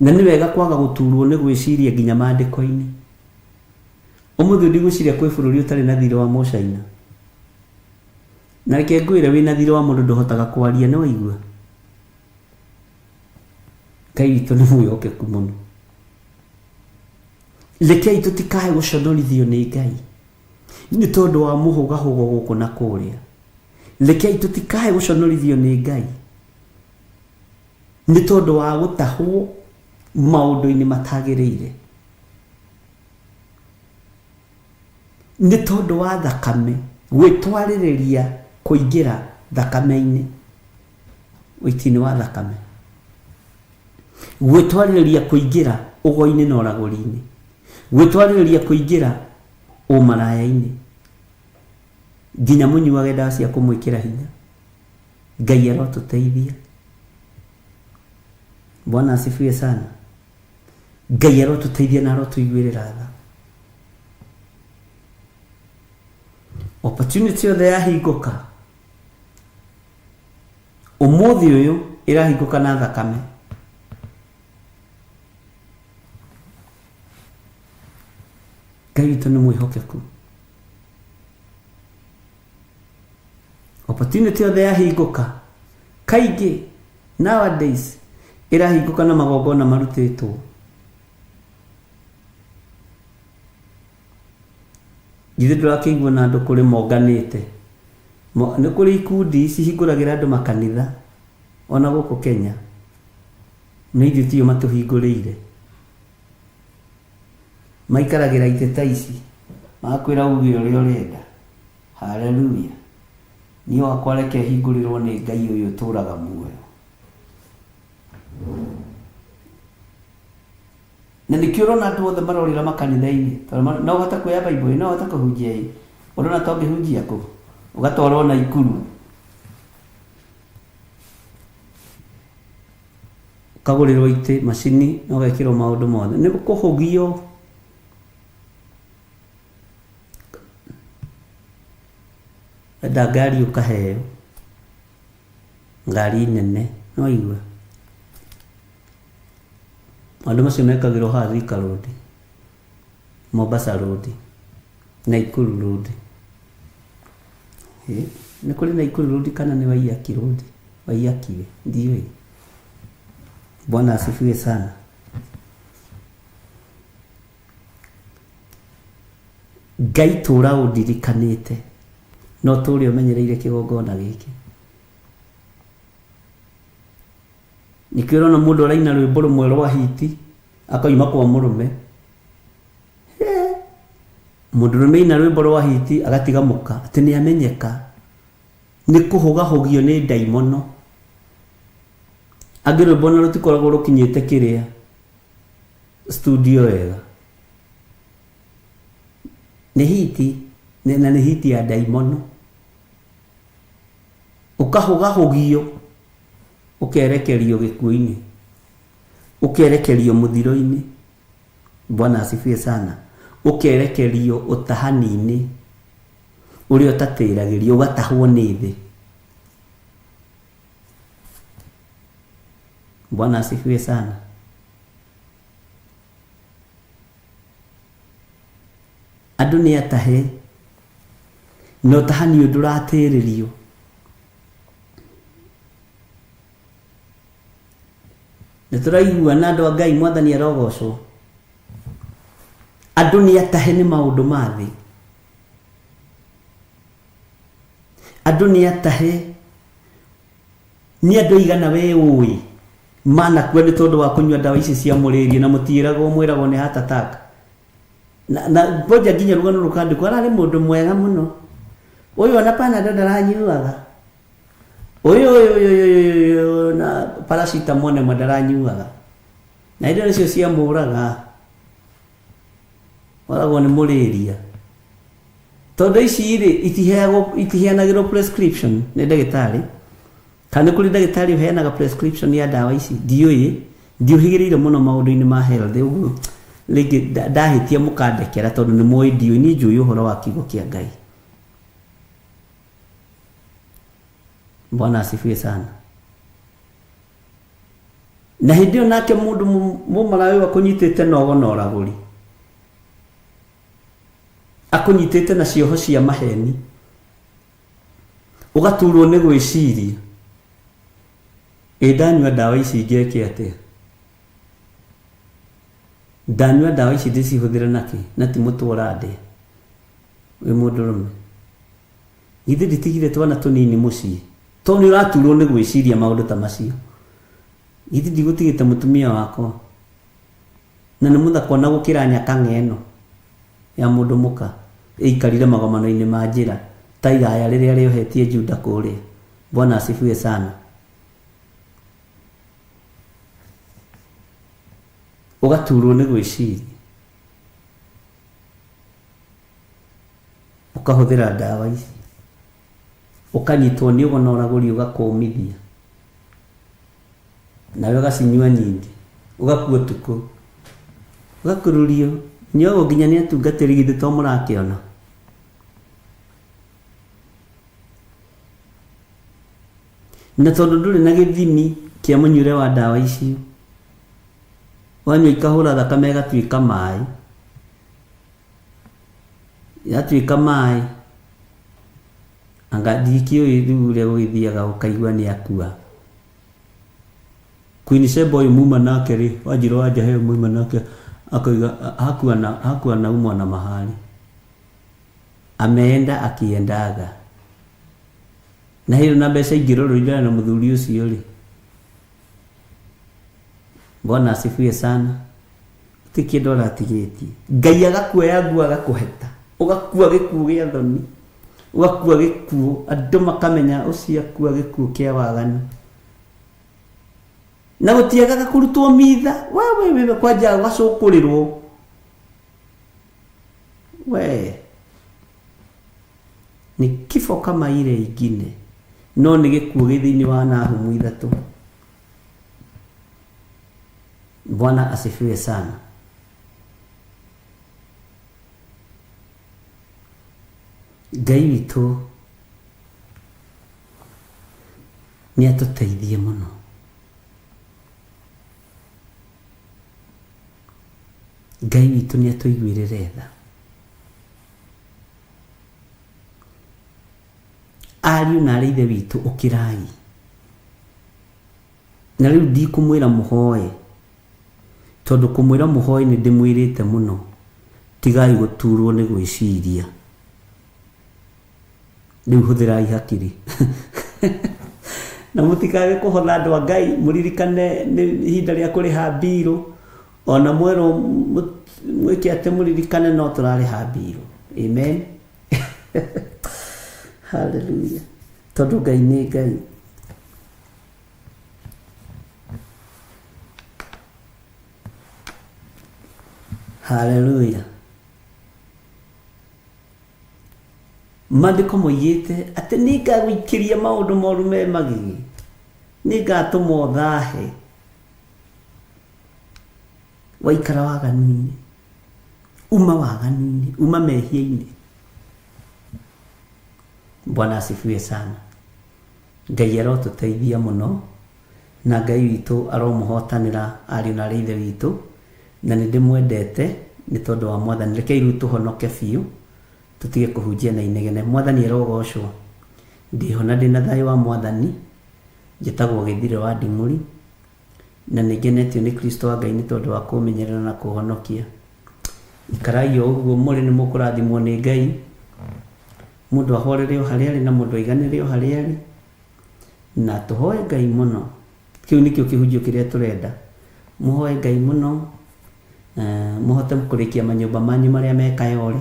Na ni wega kwaga guturwo ni gwiciria nginya maandiko-ini. Umuthi ndigwiciria kwi bururi utari na thiro wa Mocaina. Na reke ngwire wina thiro wa mundu nduhotaga kwaria ni waigua. Ngai witu ni mwihokeku muno. Rekei tutikae guconorithio ni Ngai ni tondu wa muhugahugo guku na kuria. Rekei tutikae guconorithio ni Ngai ni tondu wa gutahwo maundu-ini matagiriire. nĩ tondũ wa thakame gwĩtwarĩrĩria kũingĩra thakame-inĩ, ũiti-inĩ wa thakame, gwĩtwarĩrĩria kũingĩra ũgo-inĩ na ũragũri-inĩ, gwĩtwarĩrĩria kũingĩra ũmaraya-inĩ, nginya mũnyuage ndawa cia kũmwĩkĩra hinya. Ngai arotũteithia. Bwana asifiwe sana. Ngai arotũteithia na arotũiguĩrĩra tha. Opportunity yothe yahingũka, ũmũthĩ ũyũ ĩrahingũka na thakame. Ngai witũ nĩ mwĩhokeku. Opportunity yothe yahingũka, kaingĩ nowadays ĩrahingũka na magongona marutĩtwo. Githĩ ndũrakĩigua na andũ kũrĩ monganĩte, nĩ kũrĩ ikundi cihingũragĩra andũ makanitha ona gũkũ Kenya, na ithuĩ tio matũhingũrĩire. Maikaragĩra itĩ ta ici, magakwĩra uge ũrĩa ũrenda. Haleluya. Niĩ wakwa reke hingũrĩrwo nĩ Ngai ũyũ ũtũraga muoyo. Na nĩkĩo ũrona andũ othe marorĩra makanitha-inĩ, no ũhote kuoya Bible, no ũhote kũhunjia ĩ, ũrona to ũngĩhunjia kũ, ũgatwarwo na ikuru, ũkagũrĩrwo itĩ, macini, na ũgekĩrwo maũndũ mothe. Nĩ kũhũgio. Enda ngari ũkaheo, ngari nene, no igua. Andũ macio mekagĩrwo haha Thika Road, Mombasa Road, Naikuru Road. Nĩ kũrĩ Naikuru Road kana nĩ Waiyaki Road? Waiyaki ndiũĩ. Bwana asifiwe sana. Ngai tũra ũndirikanĩte, no tũrĩ ũmenyereire kĩgongona gĩkĩ. Nĩkĩo ũrona mũndũ araina rwĩmbo rũmwe rwa hiti, akoima kwa mũrũme. Mũndũrũme aina rwĩmbo rwa hiti agatiga mũka, atĩ nĩ amenyeka, nĩ kũhũgahũgio nĩ ndaimono. Angĩ rwĩmbo na rũtikoragwo rũkinyĩte kĩrĩa studio wega. Nĩ hiti, na nĩ hiti ya ndaimono. Ũkahũgahũgio, ũkerekerio gĩkuũ-inĩ, ũkerekerio mũthiro-inĩ. Bwana asifiwe sana. Ũkerekerio ũtahani-inĩ ũrĩa ũtatĩragĩrio, ũgatahwo nĩ thĩ. Bwana asifiwe sana. Andũ nĩ atahe, no ũtahani ũyũ ndũratĩrĩrio. Nĩtũraigua na andũ a Ngai, Mwathani arogocwo. Andũ nĩ atahe nĩ maũndũ ma thĩ. Andũ nĩ atahe nĩ andũ aigana we ũĩ manakua nĩ tondũ wa kũnyua ndawa ici cia mũrĩrie, na mũtiĩragwo, mwĩragwo nĩ heart attack. Na boja nginya rugano rũkandĩkwo, ararĩ mũndũ mwega mũno, ũyũ ona Panadol ndaranyuaga, ũyũ na paracetamol nemwe ndaranyuaga, na indo icio cia mũraga, oragwo nĩ mũrĩria. Tondũ ici rĩ itiheanagĩrwo prescription nĩ ndagĩtarĩ, kana kũrĩ ndagĩtarĩ ũheanaga prescription ya ndawa ici, ndiũĩ, ndiũhĩgĩrĩire mũno maũndũ-inĩ ma health, ũguo rĩngĩ ndahĩtia mũkandekera tondũ nĩ mũĩ ndiũĩ, niĩ njũĩ ũhoro wa kiugo kĩa Ngai. Bwana asifiwe sana. Na hĩndĩ ĩyo nake mũndũ mũmarawe akũnyitĩte nogo na ũragũri, akũnyitĩte na cioho cia maheni, ũgaturwo nĩ gwĩciria, ndanyua ndawa ici ingĩke atĩa? Ndanyua ndawa ici ndĩcihũthĩre nakĩ? Na ti mũtũra ndĩ wĩ mũndũrũme. Githĩ nditigire twana tũnini mũciĩ, tondũ nĩ ũraturwo nĩ gwĩciria maũndũ ta macio. Githĩ ndigũtigĩte mũtumia wakwa, na nĩ mũthaka ona gũkĩra nyaka ng'eno ya mũndũ mũka, ikarire magomano-inĩ ma njĩra ta igaya rĩrĩa rĩohetie Juda kũrĩa. Bwana asifiwe sana. Ũgaturwo nĩ gwĩciria, ũkahũthĩra ndawa ici, ũkanyitwo nĩ ũgo na ũragũri ũgakũmithia, nawe ũgacinyua nyingĩ, ũgakua ũtukũ, ũgakururio nyogo nginya nĩ atungatĩri githĩ to mũrakĩona. Na tondũ ndũrĩ na gĩthimi kĩa mũnyuĩre wa ndawa icio, wanyua ikahũra thakame ĩgatuĩka maĩ, yatuĩka maĩ, anga ndikĩũĩ rĩu ũrĩa gũgĩthiaga ũkaigua nĩ akua. Queen Sheba ũyũ muma nake rĩ, Wanjirũ wa Njahĩ muma nake akauga hakuwa na umwa na mahali, ameenda akiendaga, na hilo na mbeca ingĩrorũire na mũthuri ũcio rĩ. Bwana asifiwe sana. Tikĩndũ aratigĩtie Ngai agakuoya nguo agakũheta, ũgakua gĩkuũ gĩa thoni, ũgakua gĩkuũ, andũ makamenya ũcio akua gĩkuũ kĩa waganu, na gũtiagaga kũrutwo mitha. Wewe kwanja ũgacũkũrĩrwo, we ni kifo kama ile ingine, no nĩ gĩkuũ gĩthĩinĩ wa Nahumu 3. Bwana asifiwe sana. Ngai witũ nĩ atũteithie mũno. Ngai witũ nĩ atũiguĩrĩre tha. Ariũ na arĩ ithe witũ ũkĩrai, na rĩu ndikũmwĩra mũhoe, tondũ kũmwĩra mũhoe nĩ ndĩmwĩrĩte mũno, tigai gũturwo nĩ gwĩciria. Rĩu hũthĩrai hakiri na mũtikage kũhotha andũ a Ngai. Mũririkane nĩ ihinda rĩa kũrĩha mbirũ, ona mwerwo mwĩke atĩ mũririkane no tũrarĩha mbirũ. Amen. Hallelujah. Tondũ Ngai nĩ Ngai. Hallelujah. Maandĩko moigĩte atĩ nĩ ngagũikĩria maũndũ moru me magigi, nĩ ngatũma ũthahe, waikara waganu-inĩ, uma waganu-inĩ, uma mehia-inĩ. Bwana asifiwe sana. Ngai arotũteithia mũno, na Ngai witũ aromũhotanĩra ariũ na arĩ ithe witũ, na nĩ ndĩmwendete nĩ tondũ wa Mwathani. Rekei rĩu tũhonoke biũ, tutige kũhunjia na inegene. Mwathani arogocwo. Ndihona ndĩna thayũ wa Mwathani, njĩtagwo Gĩthire wa Nding'ũri, na nĩngenetio nĩ Kristo wa Ngai nĩ tondũ wa kũmenyerera na kũhonokia. Ikarai o ũguo mũrĩ nĩ mũkũrathimwo nĩ Ngai. Mũndũ ahorere o harĩa arĩ na mũndũ aiganĩre o harĩa arĩ, na tũhoe Ngai mũno. Kĩu nĩkĩo kĩhunjio kĩrĩa tũrenda. Mũhoe Ngai mũno, mũhote kũrĩkia manyũmba manyu marĩa me Kayole,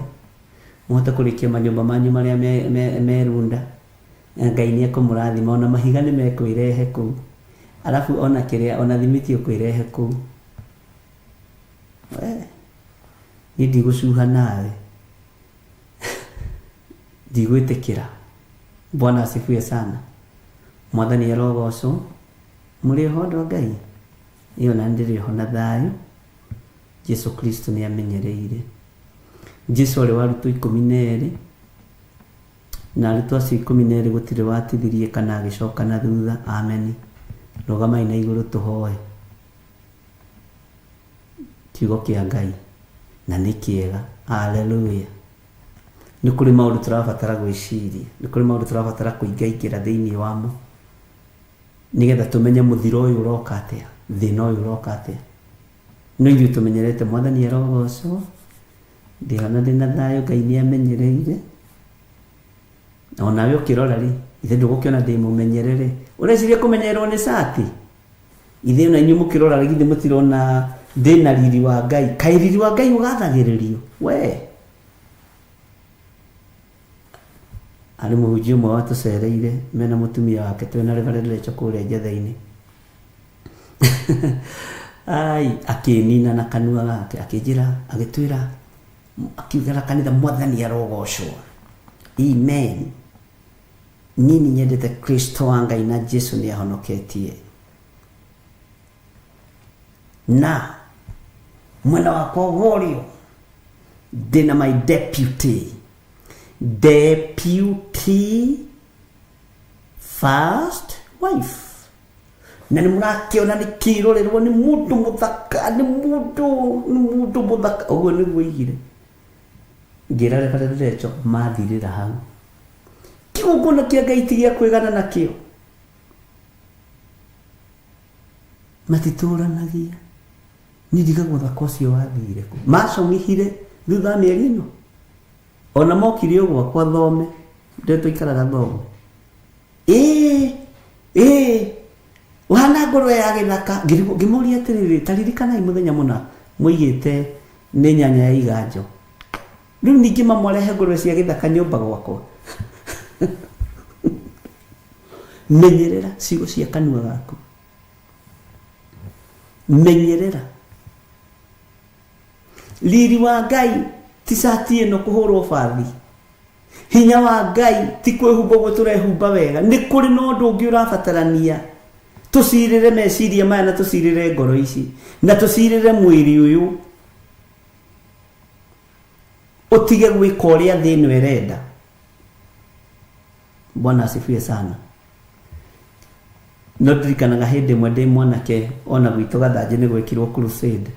mũhote kũrĩkia manyũmba manyu marĩa me Runda. Ngai nĩ ekũmũrathima, ona mahiga nĩ mekwĩrehe kũu, arabu ona kĩrĩa, ona thimiti ũkwĩrehe kũu. Niĩ ndigũcuha nawe, ndigwĩtĩkĩra. Bwana asifiwe sana. Mwathani arogocwo. Mũrĩ ho andũ a Ngai? Iyo na ndĩrĩ ho na thayũ. Jesu Kristo nĩ amenyereire. Jesu arĩ warutwo 12, na arutwo acio 12 gũtirĩ watithirie kana agĩcoka na thutha. Amen. Rũgamai na igũrũ tũhoe. Kiugo kĩa Ngai na nĩ kĩega. Hallelujah. Nĩ kũrĩ maũndũ tũrabatara gwĩciria, nĩ kũrĩ maũndũ tũrabatara kũingaingĩra thĩinĩ wamo, nĩgetha tũmenye mũthiro ũyũ ũroka atĩa, thĩna ũyũ ũroka atĩa. No ithuĩ tũmenyerete Mwathani arogocwo. Ndihona ndĩna thayũ, Ngai nĩ amenyereire. Onawe ũkĩrora rĩ, ithe ndũgũkĩona ndĩ mũmenyerere. Ũreciria kũmenyererwo nĩ cati? Ithe ona inyuĩ mũkĩrora rĩ, githĩ mũtirona ndĩ na riri wa Ngai? Kaĩ riri wa Ngai ũgathagĩrĩrio? We ari muhunjia umwe watucereire mena mutumia wake twina Reverend Rachel kuria Njethe-ini. Ai akinina na kanua gake akijira agitwira akiugara kanitha Mwathani arogocwo. Amen. Nini nyendete Kristo wa Ngai na Jesu ni ahonoketie. Na mwena wakwa Worio ndina my deputy first wife. Na ni murakiona ni kirorerwo ni mundu muthaka, ni mundu muthaka uguo niguo igire. Ngira Reverend Rachel mathirira hau. Kiuguna kia Ngai tigia kwigana nakio. Matituranagia. Ni ndigagwo thako cio wathire ku. Macongihire thutha mieri ino. Ona mokire ũguo kwa thome. Ndeto ikaraga thome. Wana ngoro ya githaka ngimuria atiriri taririkana imuthenya muna muigite ni nyanya ya iganjo. Riu ningi mamwarehe ngoro cia githaka nyumba gwakwa. Menyerera ciugo cia kanua gaku. Menyerera. Riri wa Ngai ti sati ino kuhurwo bathi. Hinya wa Ngai ti kwihumba gwo turehumba wega. Ni kuri no ndu ungi urabatarania. Tusirire meciria maya na tusirire ngoro ici. Na tusirire mwiri uyu. Utige gwika uria thi ino irenda. Bwana asifiwe sana. No ndirikanaga hindi mwe ndi mwanake ona gwitu Gathanji ni gwikirwo crusade.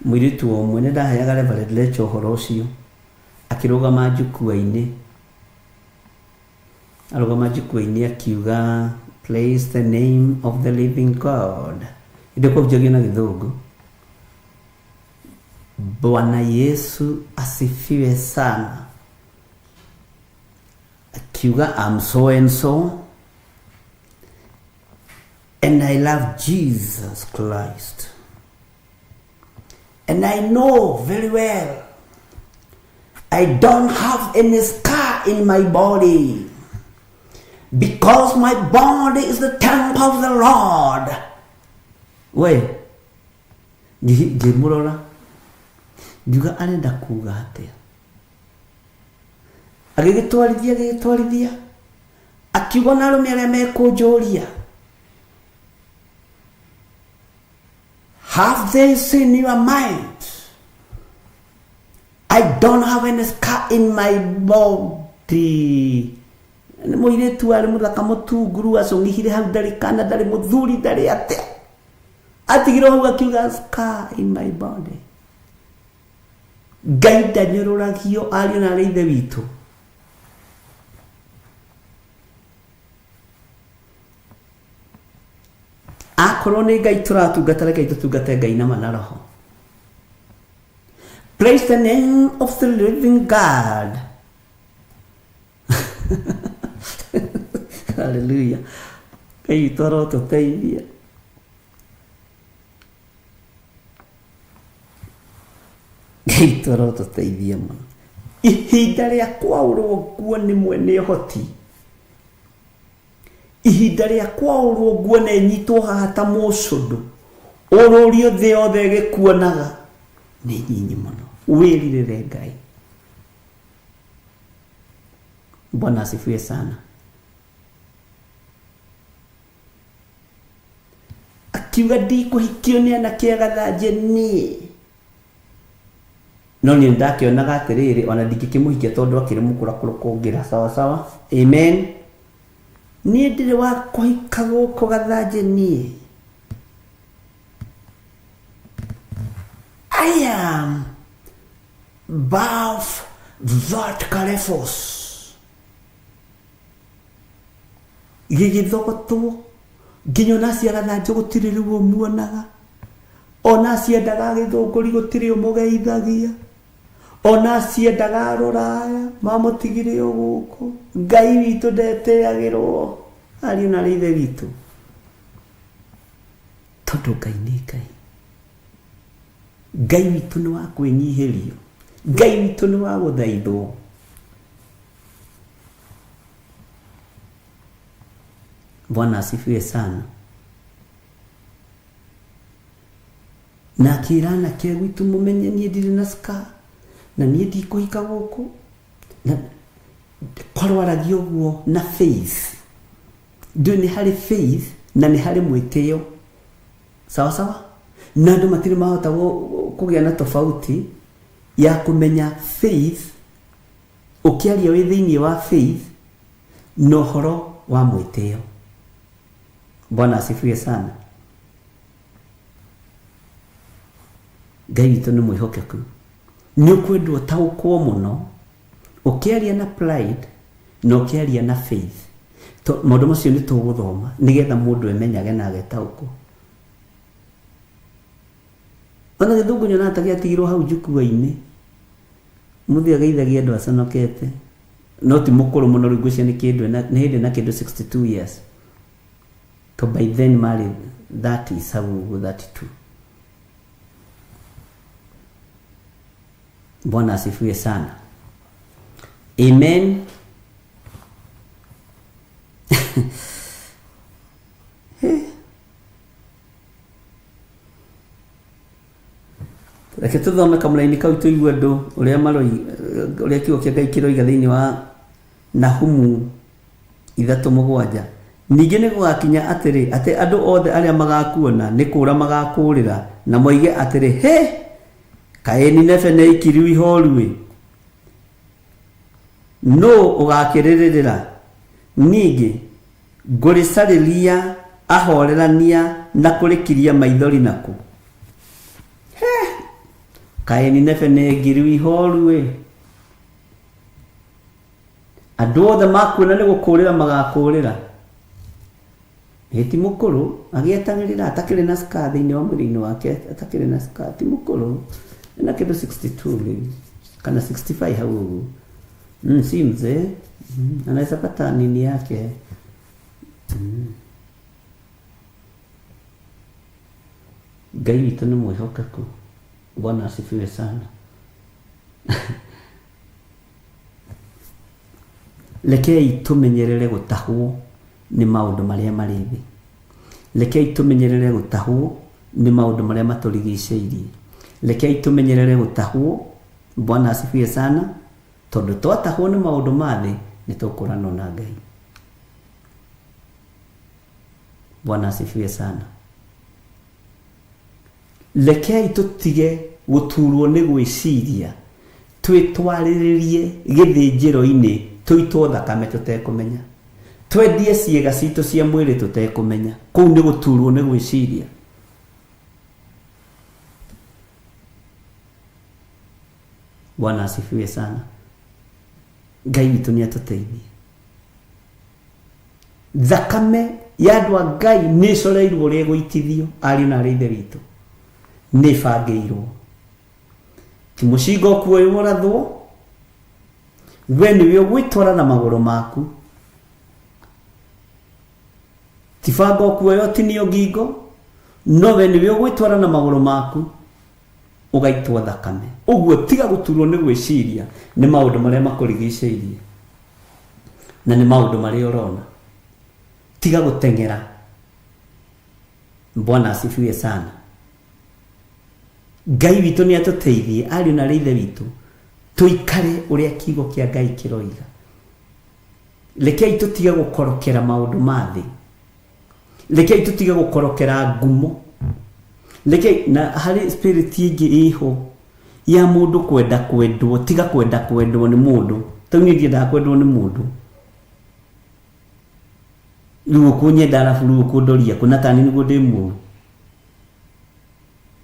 Mwiritu omwe ni ndaheaga Reverend Rachel horo ucio. Akirugama njukua-ini. Arugama njukua-ini akiuga praise the name of the living God. Ndiko kujagia na Githungu. Bwana Yesu asifiwe sana. Akiuga I'm so and so. And I love Jesus Christ. And I know very well I don't have any scar in my body because my body is the temple of the Lord. We, ngimurora ngiuga arenda kuga atia. Agigitwarithia akiuga na arume aria mekunjuria. Have they seen your mind? I don't have any scar in my body. Muiretu ari muthaka mutunguru acongihire hau ndari kana ndari muthuri ndari ate. Atigiro hau akiuga scar in my body. Ngai ndanyururagio ari na ithe witu. Akorwo ni Ngai turatungata Ngai tutungate Ngai na manaraho. Praise the name of the living God. Hallelujah. Ngai toro tuteithia. Ngai toro tuteithia muno. Ihinda ria kwaurwo guo ni mwene hoti. Ihinda ria kwaurwo guo ne nyitwo haha ta mucudu. Ururio thi yothe gikuonaga ni nyinyi muno. Wiririre Ngai. Bwana asifiwe sana. Akiuga ndikuhikio ni anake Gathanji ni. No ni ndakionaga atiriri ona ndikimuhikia tondu akiri mukurakuru kungira sawa. Amen. Ni ndire wa kuhika guko Gathanji ni. I am above that Califos. Gigithogotwo nginya nacia Gathanji gutiri riu muonaga. Ona ciendaga Githunguri gutiri umugeithagia. Ona ciendaga Ruraya mamutigire guko. Ngai witu ndeteagirwo ari na ithe witu. Tondu Ngai ni Ngai. Ngai witu ni wa kwinyihirio. Ngai witu ni wa guthaithwo. Bwana asifiwe sana. Na kirana ke gwitu mumenye nie ndire na ska na nie ndikuhika guku na kwarwaragia guo na faith. Ndio ni hali faith na ni hali mwiteo. Sawa sawa? Na ndo matiri mahota kugia na tofauti ya kumenya faith ukiaria wi thiini wa faith no horo wa mwiteo. Bwana asifiwe sana. Ngai witũ nĩ mwĩhokeku. Nĩ ũkwendwo taũkwo mũno ũkĩaria na pride na ũkĩaria na faith. Maũndũ macio nĩ tũgũthoma nĩgetha mũndũ emenyage na agetaũkwo. Ona gĩthũngũ nyona atagĩatigirwo hau njukua-inĩ. Mũthĩ ageithagia andũ aconokete. No ti mũkũrũ mũno rĩu ngwĩciria nĩ hĩndĩ na kĩndũ 62 years. So by then married 30 sabu 32. Bwana asifiwe sana. Amen. Reke tuthome kamũraini kau tũigue andũ ũrĩa kiugo kĩa Ngai kĩroiga thĩinĩ wa Nahumu 3:7. Ningĩ nĩ gũgakinya atĩrĩ atĩ andũ othe arĩa magakuona nĩ kũũra magakũũrĩra na moige atĩrĩ he kaĩ Nineve nĩ ikiru ihorue. No ũgakĩrĩrĩra ningĩ ngũrĩcarĩria ahorerania na kũrĩkiria maithori naku. Kaĩ Nineve nĩ ikiru ihorue. Andũ othe makuona nĩ gũkũũrĩra magakũũrĩra. Heti mũkũrũ agĩetagĩrĩra atakĩrĩ na ska thĩinĩ wa mwĩrĩ-inĩ wake atakĩrĩ na ska ti mũkũrũ na kĩndũ 62 rĩu kana 65 hau ũguo. Si mzee anaweza pata nini yake. Ngai witũ nĩ mwĩhokeku. Bwana asifiwe sana. Rekei tũmenyerere gũtahwo nĩ maũndũ marĩa marĩ thĩ. Rekei tũmenyerere gũtahwo nĩ maũndũ marĩa matũrigicĩirie. Rekei tũmenyerere gũtahwo. Bwana asifiwe sana. Tondũ twatahwo nĩ maũndũ ma thĩ nĩ tũkũranwo na Ngai. Bwana asifiwe sana. Rekei tũtige gũturwo nĩ gwĩciria twĩtwarĩrĩrie gĩthĩnjĩro-inĩ tũitwo thakame tũtekũmenya. Twendie ciĩga citũ cia mwĩrĩ tũtekũmenya. Kũu nĩ gũturwo nĩ gwĩciria. Bwana asifiwe sana. Ngai witũ nĩ atũteithie. Thakame ya andũ a Ngai nĩ ĩcoreirwo ũrĩa ĩgũitithio ariũ na arĩa ithe witũ. Nĩ ĩbangĩirwo. Ti mũcinga ũkuoyo ũrathwo. We nĩwe ũgwĩtwara na magũrũ maku. Ti banga ũkuoyo tinio ngingo. No we nĩwe ũgwĩtwara na magũrũ maku. Ugaitwo thakame. Uguo tiga gũturwo nĩ gwĩciria nĩ maũndũ marĩa makũrigicĩirie. Na nĩ maũndũ marĩa ũrona. Tiga gũteng'era. Bwana asifiwe sana. Ngai witũ nĩ atũteithie ariũ na arĩa ithe witũ tũikare ũrĩa kiugo kĩa Ngai kĩroiga. Rekei tũtige gũkorokera maũndũ ma thĩ. Rekei tũtige gũkorokera ngumo. Rekei na harĩ spirit ingĩ iho ya mũndũ kwenda kwendwo. Tiga kwenda kwendwo nĩ mũndũ. Tau nĩ ndiendaga kwendwo nĩ mũndũ. Rĩu ũkũnyenda arabu rĩu ũkũndoria kũna tani nĩguo ndĩ mũũru.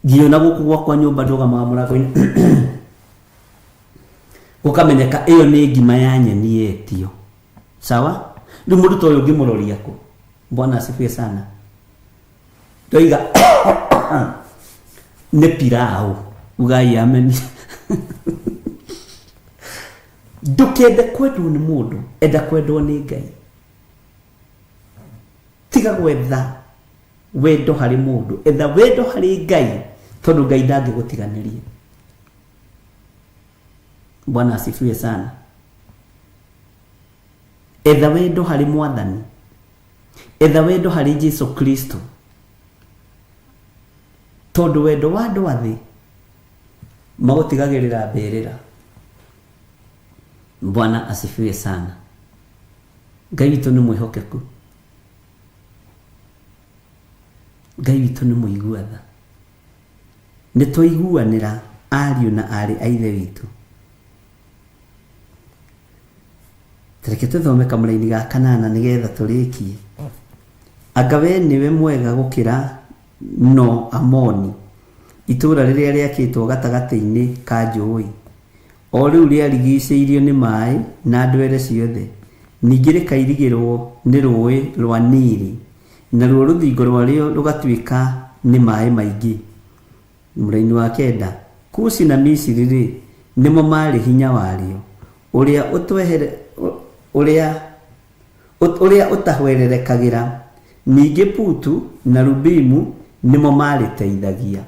Ngiona gũkũ gwakwa nyũmba ndũgamaga mũrango-inĩ. Gũkamenyeka ĩyo nĩ ngima ya nyeni yetio. Sawa? Rĩu mũndũ ta ũyũ ũngĩmũroria kũ? Bwana asifiwe sana. Ndoiga nĩ pilau. Ugai amen. Ndũkende kwendwo nĩ mũndũ. Enda kwendwo nĩ Ngai. Tiga gwetha wendo harĩ mũndũ. Etha wendo harĩ Ngai. Tondũ Ngai ndangĩgũtiganĩria. Bwana asifiwe sana. Etha wendo harĩ Mwathani. etha wendo hari Jesu Kristo tondu wendo wa andu athi magutigagirira mberera. Bwana asifiwe sana. Ngai witũ nĩ mwĩhokeku. Ngai witũ nĩ mũigua tha. Nĩ twaiguanĩra ariũ na arĩ a ithe witũ. Tareke tũthome kamũra-inĩ ga kanana nĩgetha tũrĩkie. Anga we nĩwe mwega gũkĩra no Amoni, itũũra rĩrĩa rĩakĩtwo gatagatĩ-inĩ ka njũĩ, o rĩu rĩarigicĩirio nĩ maĩ na ndwere ciothe, ningĩ rĩkairigĩrwo nĩ rũĩ rwa Nili, naruo rũthingo rwarĩo rũgatuĩka nĩ maĩ maingĩ. Mũra-inĩ wa 9, Kushi na Misiri nĩmo marĩ hinya warĩo, ũrĩa ũtahwererekagĩra. Ningĩ Putu na Lubimu nĩmo marĩteithagia.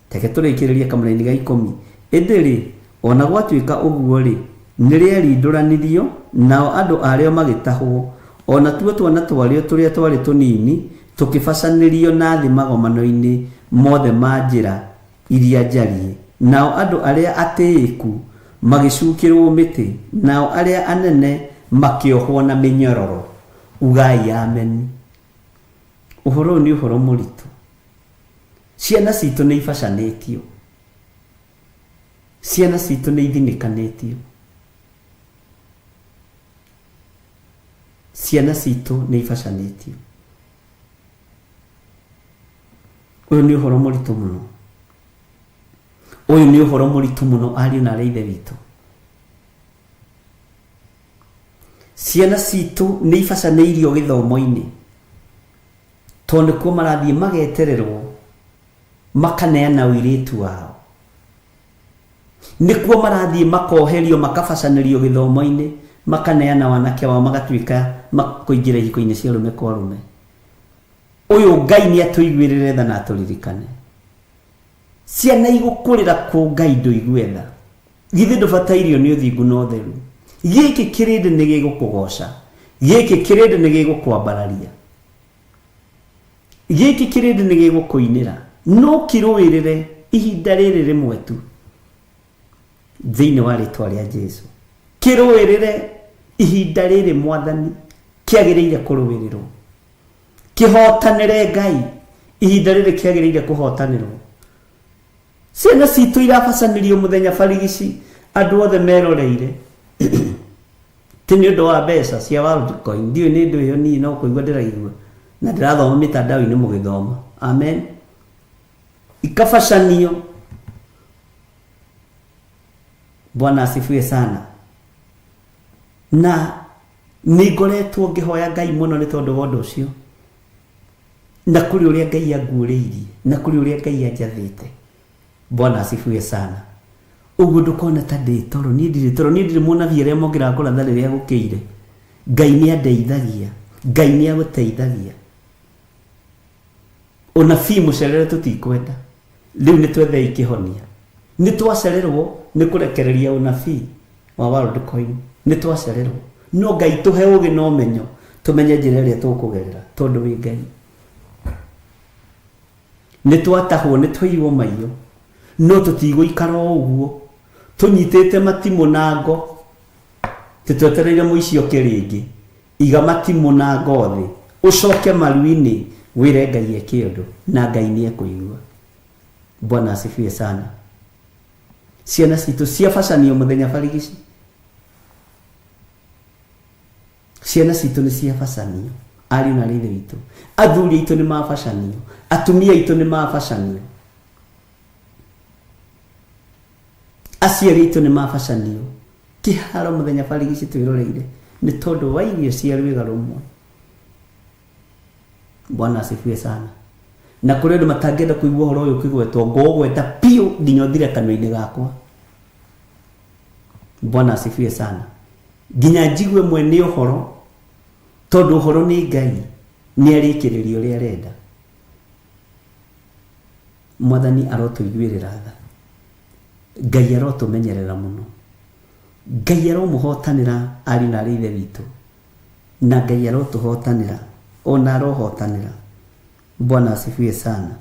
Teke tũrĩkĩrĩrie kamũra-inĩ ga 10. Ĩndĩ ona gwatuĩka ũguo nĩ rĩarindũranirio, nao andũ arĩo magĩtahwo, ona tuo twana twarĩo tũrĩa twarĩ tũnini tũkĩbacanĩrio na thĩ magomano-inĩ mothe ma njĩra iria njariĩ. Nao andũ arĩa atĩĩku magĩcukĩrwo mĩtĩ, nao arĩa anene makĩohwo na mĩnyororo. Ugai amen. Ũhoro nĩ ũhoro mũritũ. Ciana citũ nĩ ibacanĩtio. Ciana citũ nĩ ithinĩkanĩtio. Ciana citũ nĩ ibacanĩtio. Ũyũ nĩ ũhoro mũritũ mũno. Ũyũ nĩ ũhoro mũritũ mũno ariũ na arĩa ithe witũ. Ciana citũ nĩ ibacanĩirio gĩthomo-inĩ, tondũ kuo marathiĩ magetererwo makaneana ũirĩtu wao. Nĩkuo marathiĩ makoherio makabacanĩrio gĩthomo-inĩ, makaneana wanake wao magatuĩka kũingĩra ihiko-inĩ cia rũme kwa rũme. Ũyũ Ngai nĩ atũiguĩrĩre tha na atũririkane. Ciana igũkũrĩra kũ Ngai ndũigue tha? Githĩ ndũbatairio nĩ ũthingu na ũtheru? Gĩkĩ kĩrĩndĩ nĩ gĩgũkũgoca, gĩkĩ kĩrĩndĩ nĩ gĩgũkwambararia, gĩkĩ kĩrĩndĩ nĩ gĩgũkũinĩra. No kĩrũĩrĩre ihinda rĩrĩ rĩmwe tu thĩinĩ wa rĩtwa rĩa Jesu. Kĩrũĩrĩre ihinda rĩrĩ Mwathani kĩagĩrĩire kũrũĩrĩrwo. Kĩhotanĩre Ngai ihinda rĩrĩ kĩagĩrĩire kũhotanĩrwo. Ciana citũ irabacanĩrio mũthenya barigici, andũ othe meroreire. Ti nĩ ũndũ wa mbeca cia Worldcoin. Ndiũĩ nĩ ndũ ĩyo niĩ no kũigua ndĩraigua na ndĩrathoma mĩtandao-inĩ mũgĩthoma. Amen. Ikabacanio. Bwana asifiwe sana. Na nĩ ngoretwo ngĩhoya Ngai mũno nĩ tondũ wa ũndũ ũcio, na kũrĩ ũrĩa Ngai anguũrĩirie, na kũrĩ ũrĩa Ngai anjathĩte. Bwana asifiwe sana. Ũguo ndũkona ta ndĩ toro, niĩ ndirĩ toro, niĩ ndirĩ mũnabii arĩa mongĩra kũratha rĩrĩa gũkĩire. Ngai nĩ andeithagia, Ngai nĩ agũteithagia. Ũnabii mũcerere tũtikwenda, rĩu nĩ twethe ikĩhonia. Nĩ twacererwo nĩ kũrekereria ũnabii wa Worldcoin, nĩ twacererwo. No Ngai tũhe ũũgĩ na ũmenyo, tũmenye njĩra ĩrĩa tũkũgerera, tondũ wĩ Ngai. Nĩ twatahwo, nĩ twaiywo maiyũ, no tũtigũikara ũguo tũnyitĩte matimũ na ngo, tũtwetereire mũici oke rĩngĩ. Iga matimũ na ngo thĩ, ũcoke maru-inĩ, wĩre Ngai eke ũndũ, na Ngai nĩ ekũigua. Bwana asifiwe sana. Ciana citũ ciabacanio mũthenya barigici. Ciana citũ nĩ ciabacanio, ariũ na ithe witũ. Athuri aitũ nĩ mabacanio, atumia aitũ nĩ mabacanio, aciari aitũ nĩ mabacanio. Kĩharo mũthenya barigici twĩroreire nĩ tondũ wa irio cia rwĩga rũmwe. Bwana asifiwe sana. Na kũrĩ andũ matangĩenda kũigua ũhoro ũyũ ũkĩgwetwo, ngũgweta piũ nginya ũthire kanua-inĩ gakwa. Bwana asifiwe sana. Nginya njigue mwene ũhoro, tondũ ũhoro nĩ Ngai, nĩ arĩkĩrĩria ũrĩa arenda. Mwathani arotũiguĩrĩra tha, Ngai arotũmenyerera mũno, Ngai aromũhotanĩra ariũ na arĩa ithe witũ, na Ngai arotũhotanĩra ona rohotanira. Bwana asifiwe sana.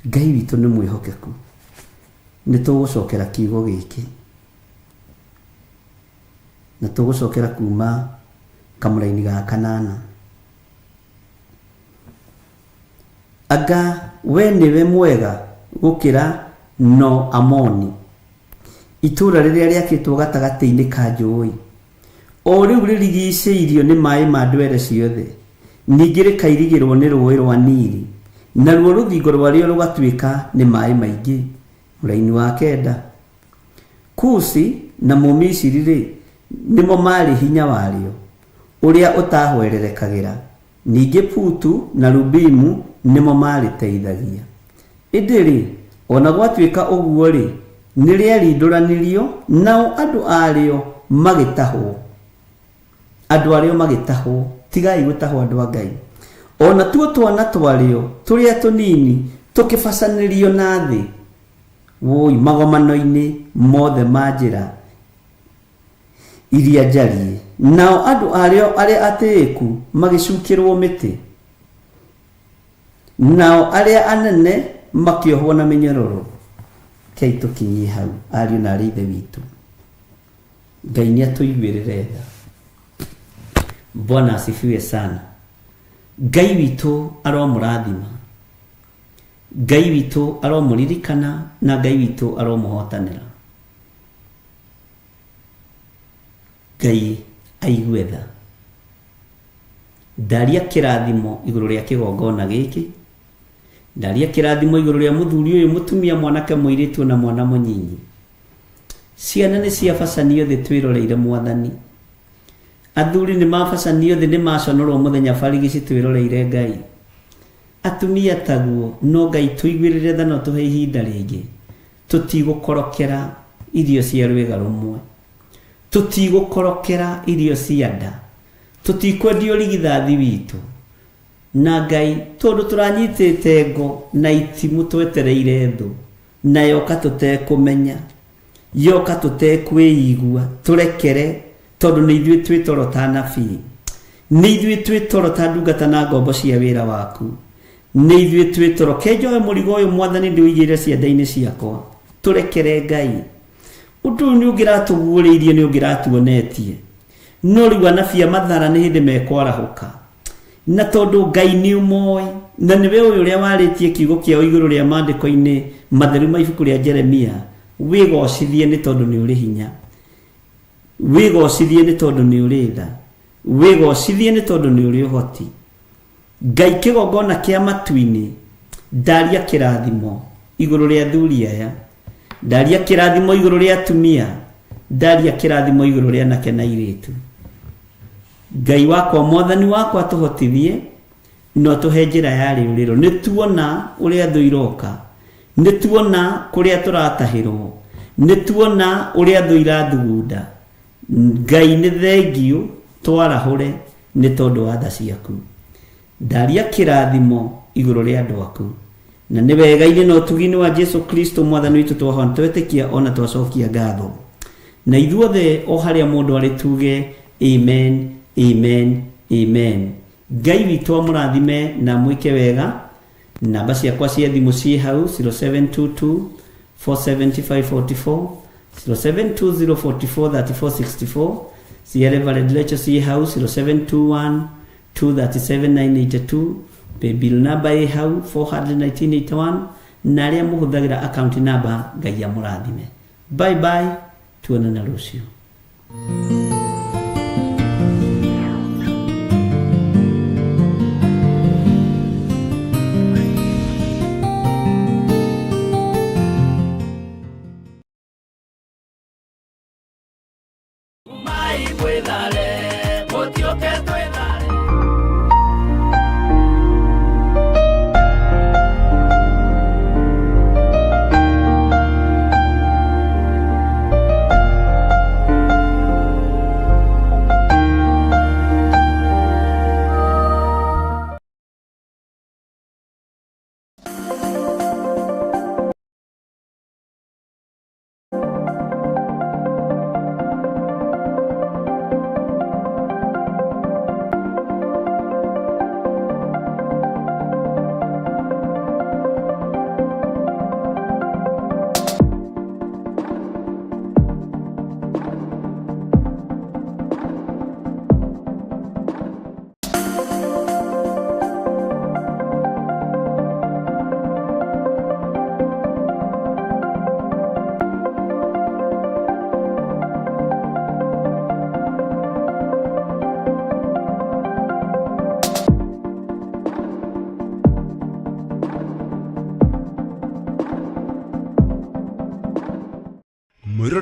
Ngai witũ nĩ mwĩhokeku. Nĩ tũgũcokera kiugo gĩkĩ na tũgũcokera kuma kamũra-inĩ ga kanana. Anga we nĩwe mwega gũkĩra no Amoni, itũũra rĩrĩa rĩakĩtwo gatagatĩ-inĩ ka njũĩ, o rĩu rĩrigicĩirio nĩ maĩ ma ndwere ciothe, ningĩ rĩkairigĩrwo nĩ rũĩ rwa Nili, naruo rũthingo rwarĩo rũgatuĩka nĩ maĩ maingĩ. Mũraini wa 9. Kusi na Mũmisiri rĩ, nĩmo marĩ hinya warĩo ũrĩa ũtahwererekagĩra, ningĩ Putu na Lubimu nĩmo marĩteithagia. Ĩndĩ rĩ, ona gwatuĩka ũguo rĩ, nĩ rĩarindũranirio, nao andũ arĩo magĩtahwo. Andũ arĩo magĩtahwo, tigai gũtahwo andũ a Ngai. Ona tuo twana twarĩo tũrĩa tũnini tũkĩbacanĩrio na thĩ, woi magomano-inĩ mothe ma njĩra iria njariĩ, nao andũ arĩo arĩa atĩĩku magĩcukĩrwo mĩtĩ, nao arĩa anene makĩohwo na mĩnyororo. Kei tũkinyie hau, ariũ na arĩ ithe witũ. Ngai nĩatũiguĩrĩre tha. Bwana asifiwe sana. Ngai witũ aromũrathima, Ngai witũ aromũririkana, na Ngai witũ aromũhotanĩra. Ngai aigue tha. Ndaria kĩrathimo igũrũ rĩa kĩgongona gĩkĩ, ndaria kĩrathimo igũrũ rĩa mũthuri ũyũ, mũtumia, mwanake, mũirĩtu na mwana mũnyinyi. Ciana nĩ ciabacanio thĩ twĩroreire Mwathani. Athuri nĩ mabacanio thĩ, nĩ maconorwo mũthenya barigici twĩroreire Ngai. Atumia taguo, no Ngai tũiguĩrĩre tha na tũhe ihinda rĩngĩ. Tũtigũkorokera irio cia rwĩga rũmwe, tũtigũkorokera irio cia nda, tũtikwendia ũrigithathi witũ. Na Ngai, tondũ tũranyitĩte ngo na itimũ twetereire thũ, na yoka tũtekũmenya, yoka tũtekwĩigua, tũrekere, tondũ nĩ ithuĩ twĩ toro ta nabii, nĩ ithuĩ twĩ toro ta ndungata na ngombo cia wĩra waku, nĩ ithuĩ twĩ toro. Kenjoe mũrigo ũyũ Mwathani ndĩũigĩrĩre ciande-inĩ ciakwa, tũrekere Ngai. Ũndũ ũyũ nĩ ũngĩratũguũrĩirie, nĩ ũngĩratuonetie, no rĩu anabii a mathara nĩ hĩndĩ mekwarahũka, na tondũ Ngai nĩ ũmoĩ, na nĩwe ũyũ ũrĩa warĩtie kiugo kĩao igũrũ rĩa maandĩko-inĩ matheru ma ibuku rĩa Jeremia. Wĩgocithie nĩ tondũ nĩ ũrĩ hinya, wĩgocithie nĩ tondũ nĩ ũrĩ tha, wĩgocithie nĩ tondũ nĩ ũrĩ ũhoti. Ngai, kĩgongona kĩa matu-inĩ, ndaria kĩrathimo igũrũ rĩa athuri aya, ndaria kĩrathimo igũrũ rĩa atumia, ndaria kĩrathimo igũrũ rĩa anake na airĩtu. Ngai wakwa, Mwathani wakwa, tũhotithie no tũhe njĩra ya rĩũrĩro. Nĩ tuona ũrĩa thũ iroka, nĩ tuona kũrĩa tũratahĩrwo, nĩ tuona ũrĩa thũ irathugunda. Ngai, nĩ thengiũ, twarahũre nĩ tondũ wa tha ciaku. Ndaria kĩrathimo igũrũ rĩa andũ aku, na nĩ wega-inĩ na ũtugi-inĩ wa Jesu Kristo Mwathani witũ twahona twetĩkia ona twacokia ngatho. Na ithuothe o harĩa mũndũ arĩ tuge amen, amen, amen. Ngai witũ amũrathime na mwĩke wega. Namba ciakwa cia thimũ ciĩ hau 0722 475 44, 0720 44 34 64, cia Reverend Lecho ciĩ hau 0721 237 982, paybill namba ĩ hau 41981, na arĩa mũhũthagĩra account namba. Ngai amũrathime. Bye bye, tuonana rũciũ. Mai gwethare, mũtioke twethare.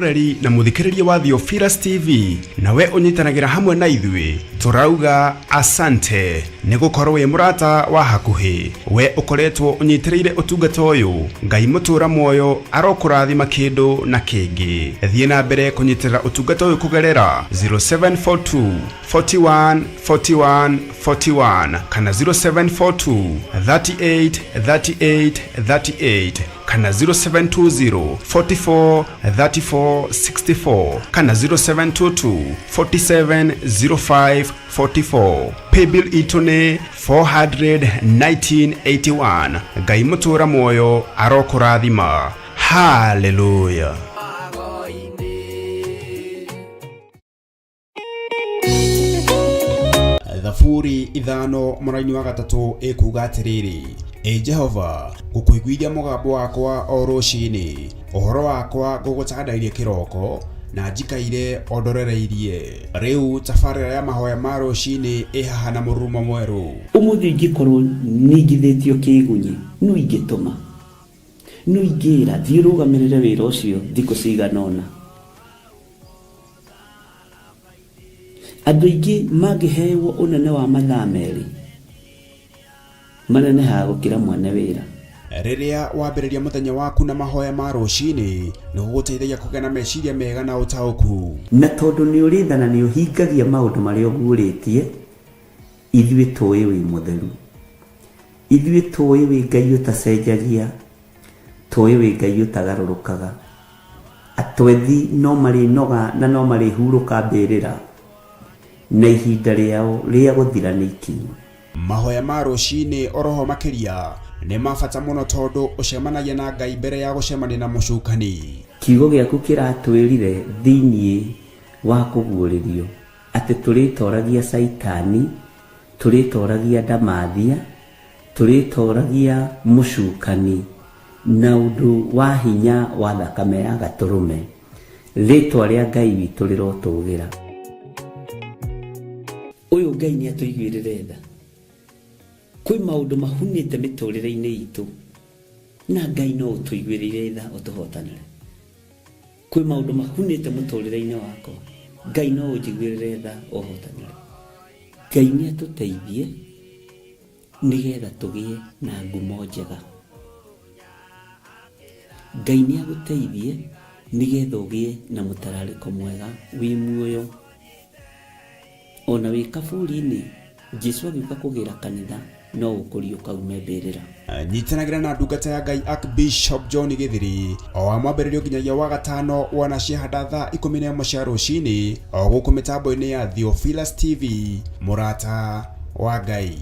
mwiroreri na muthikiriria wa Theophilus TV nawe unyitanagira hamwe na ithui turauga asante ni gukorwo wi murata wa hakuhi we ukoretwo unyitireire utungata uyu Ngai mutura muoyo arokurathima kindu na kingi thie na mbere kunyitirira utungata uyu kugerera 0742 41 41 41 kana 0742 38 38 38 kana 0720 44 34 64 kana 0722 47 05 44 paybill itone 41981 Ngai mutura muoyo arokurathima. Hallelujah. Thaburi ithano muraini wa gatatu ikuga atiriri Jehova gukuiguithia mugambo wakwa o rucini uhoro wakwa gugutandairie kiroko na njikaire ondorereirie riu tabarira ya mahoya ma rucini ihaha na murumo mweru umuthi ingikorwo ningithitio kigunyi no ingituma no ingira thirugamirire wira ucio thiko ciganona andu ingi magihewo unene wa mathaa meri manene ha gukira mwana wira riria wambiriria muthenya waku na mahoya ma rucini ni guguteithagia kugena meciria mega na utauku na tondu ni urithana ni uhingagia maundu maria uguritie ithui tuwi wi mutheru ithui tuwi wi Ngai utacenjagia tuwi wi Ngai utagarurukaga atwethi no mari noga na no mari huruka mbirira na ihinda riao ria guthira ni ikinyu mahoya ma rucini oroho makiria ni mabata muno tondu ucemanagia na Ngai mbere ya gucemania na mucukani kiugo giaku kiratwirire thiini wa kuguuririo ati turitoragia saitani turitoragia ndamathia turitoragia mucukani na undu wa hinya wa thakame ya gaturume ritwa ria Ngai witu rirotugira uyu Ngai ni atuiguirire tha kwi maundu mahunite miturire-ini itu na Ngai no utuiguirire tha utuhotanire kwi maundu mahunite muturire-ini wakwa Ngai no ujiguirire tha uhotanire Ngai ni atuteithie nigetha tugie na ngumo njega Ngai ni aguteithie nigetha ugie na mutarariko mwega wi muoyo ona wi kaburi-ini Jesu agiuka kugira kanitha no ukurio kaume mbirira nyitanagira na ndungata ya Ngai Archbishop John Githiri o amwambiririo nginyagia wa gatano wana ciahanda thaa 11 cia rucini o guku mitambo-ini ya Theophilus TV murata wa Ngai.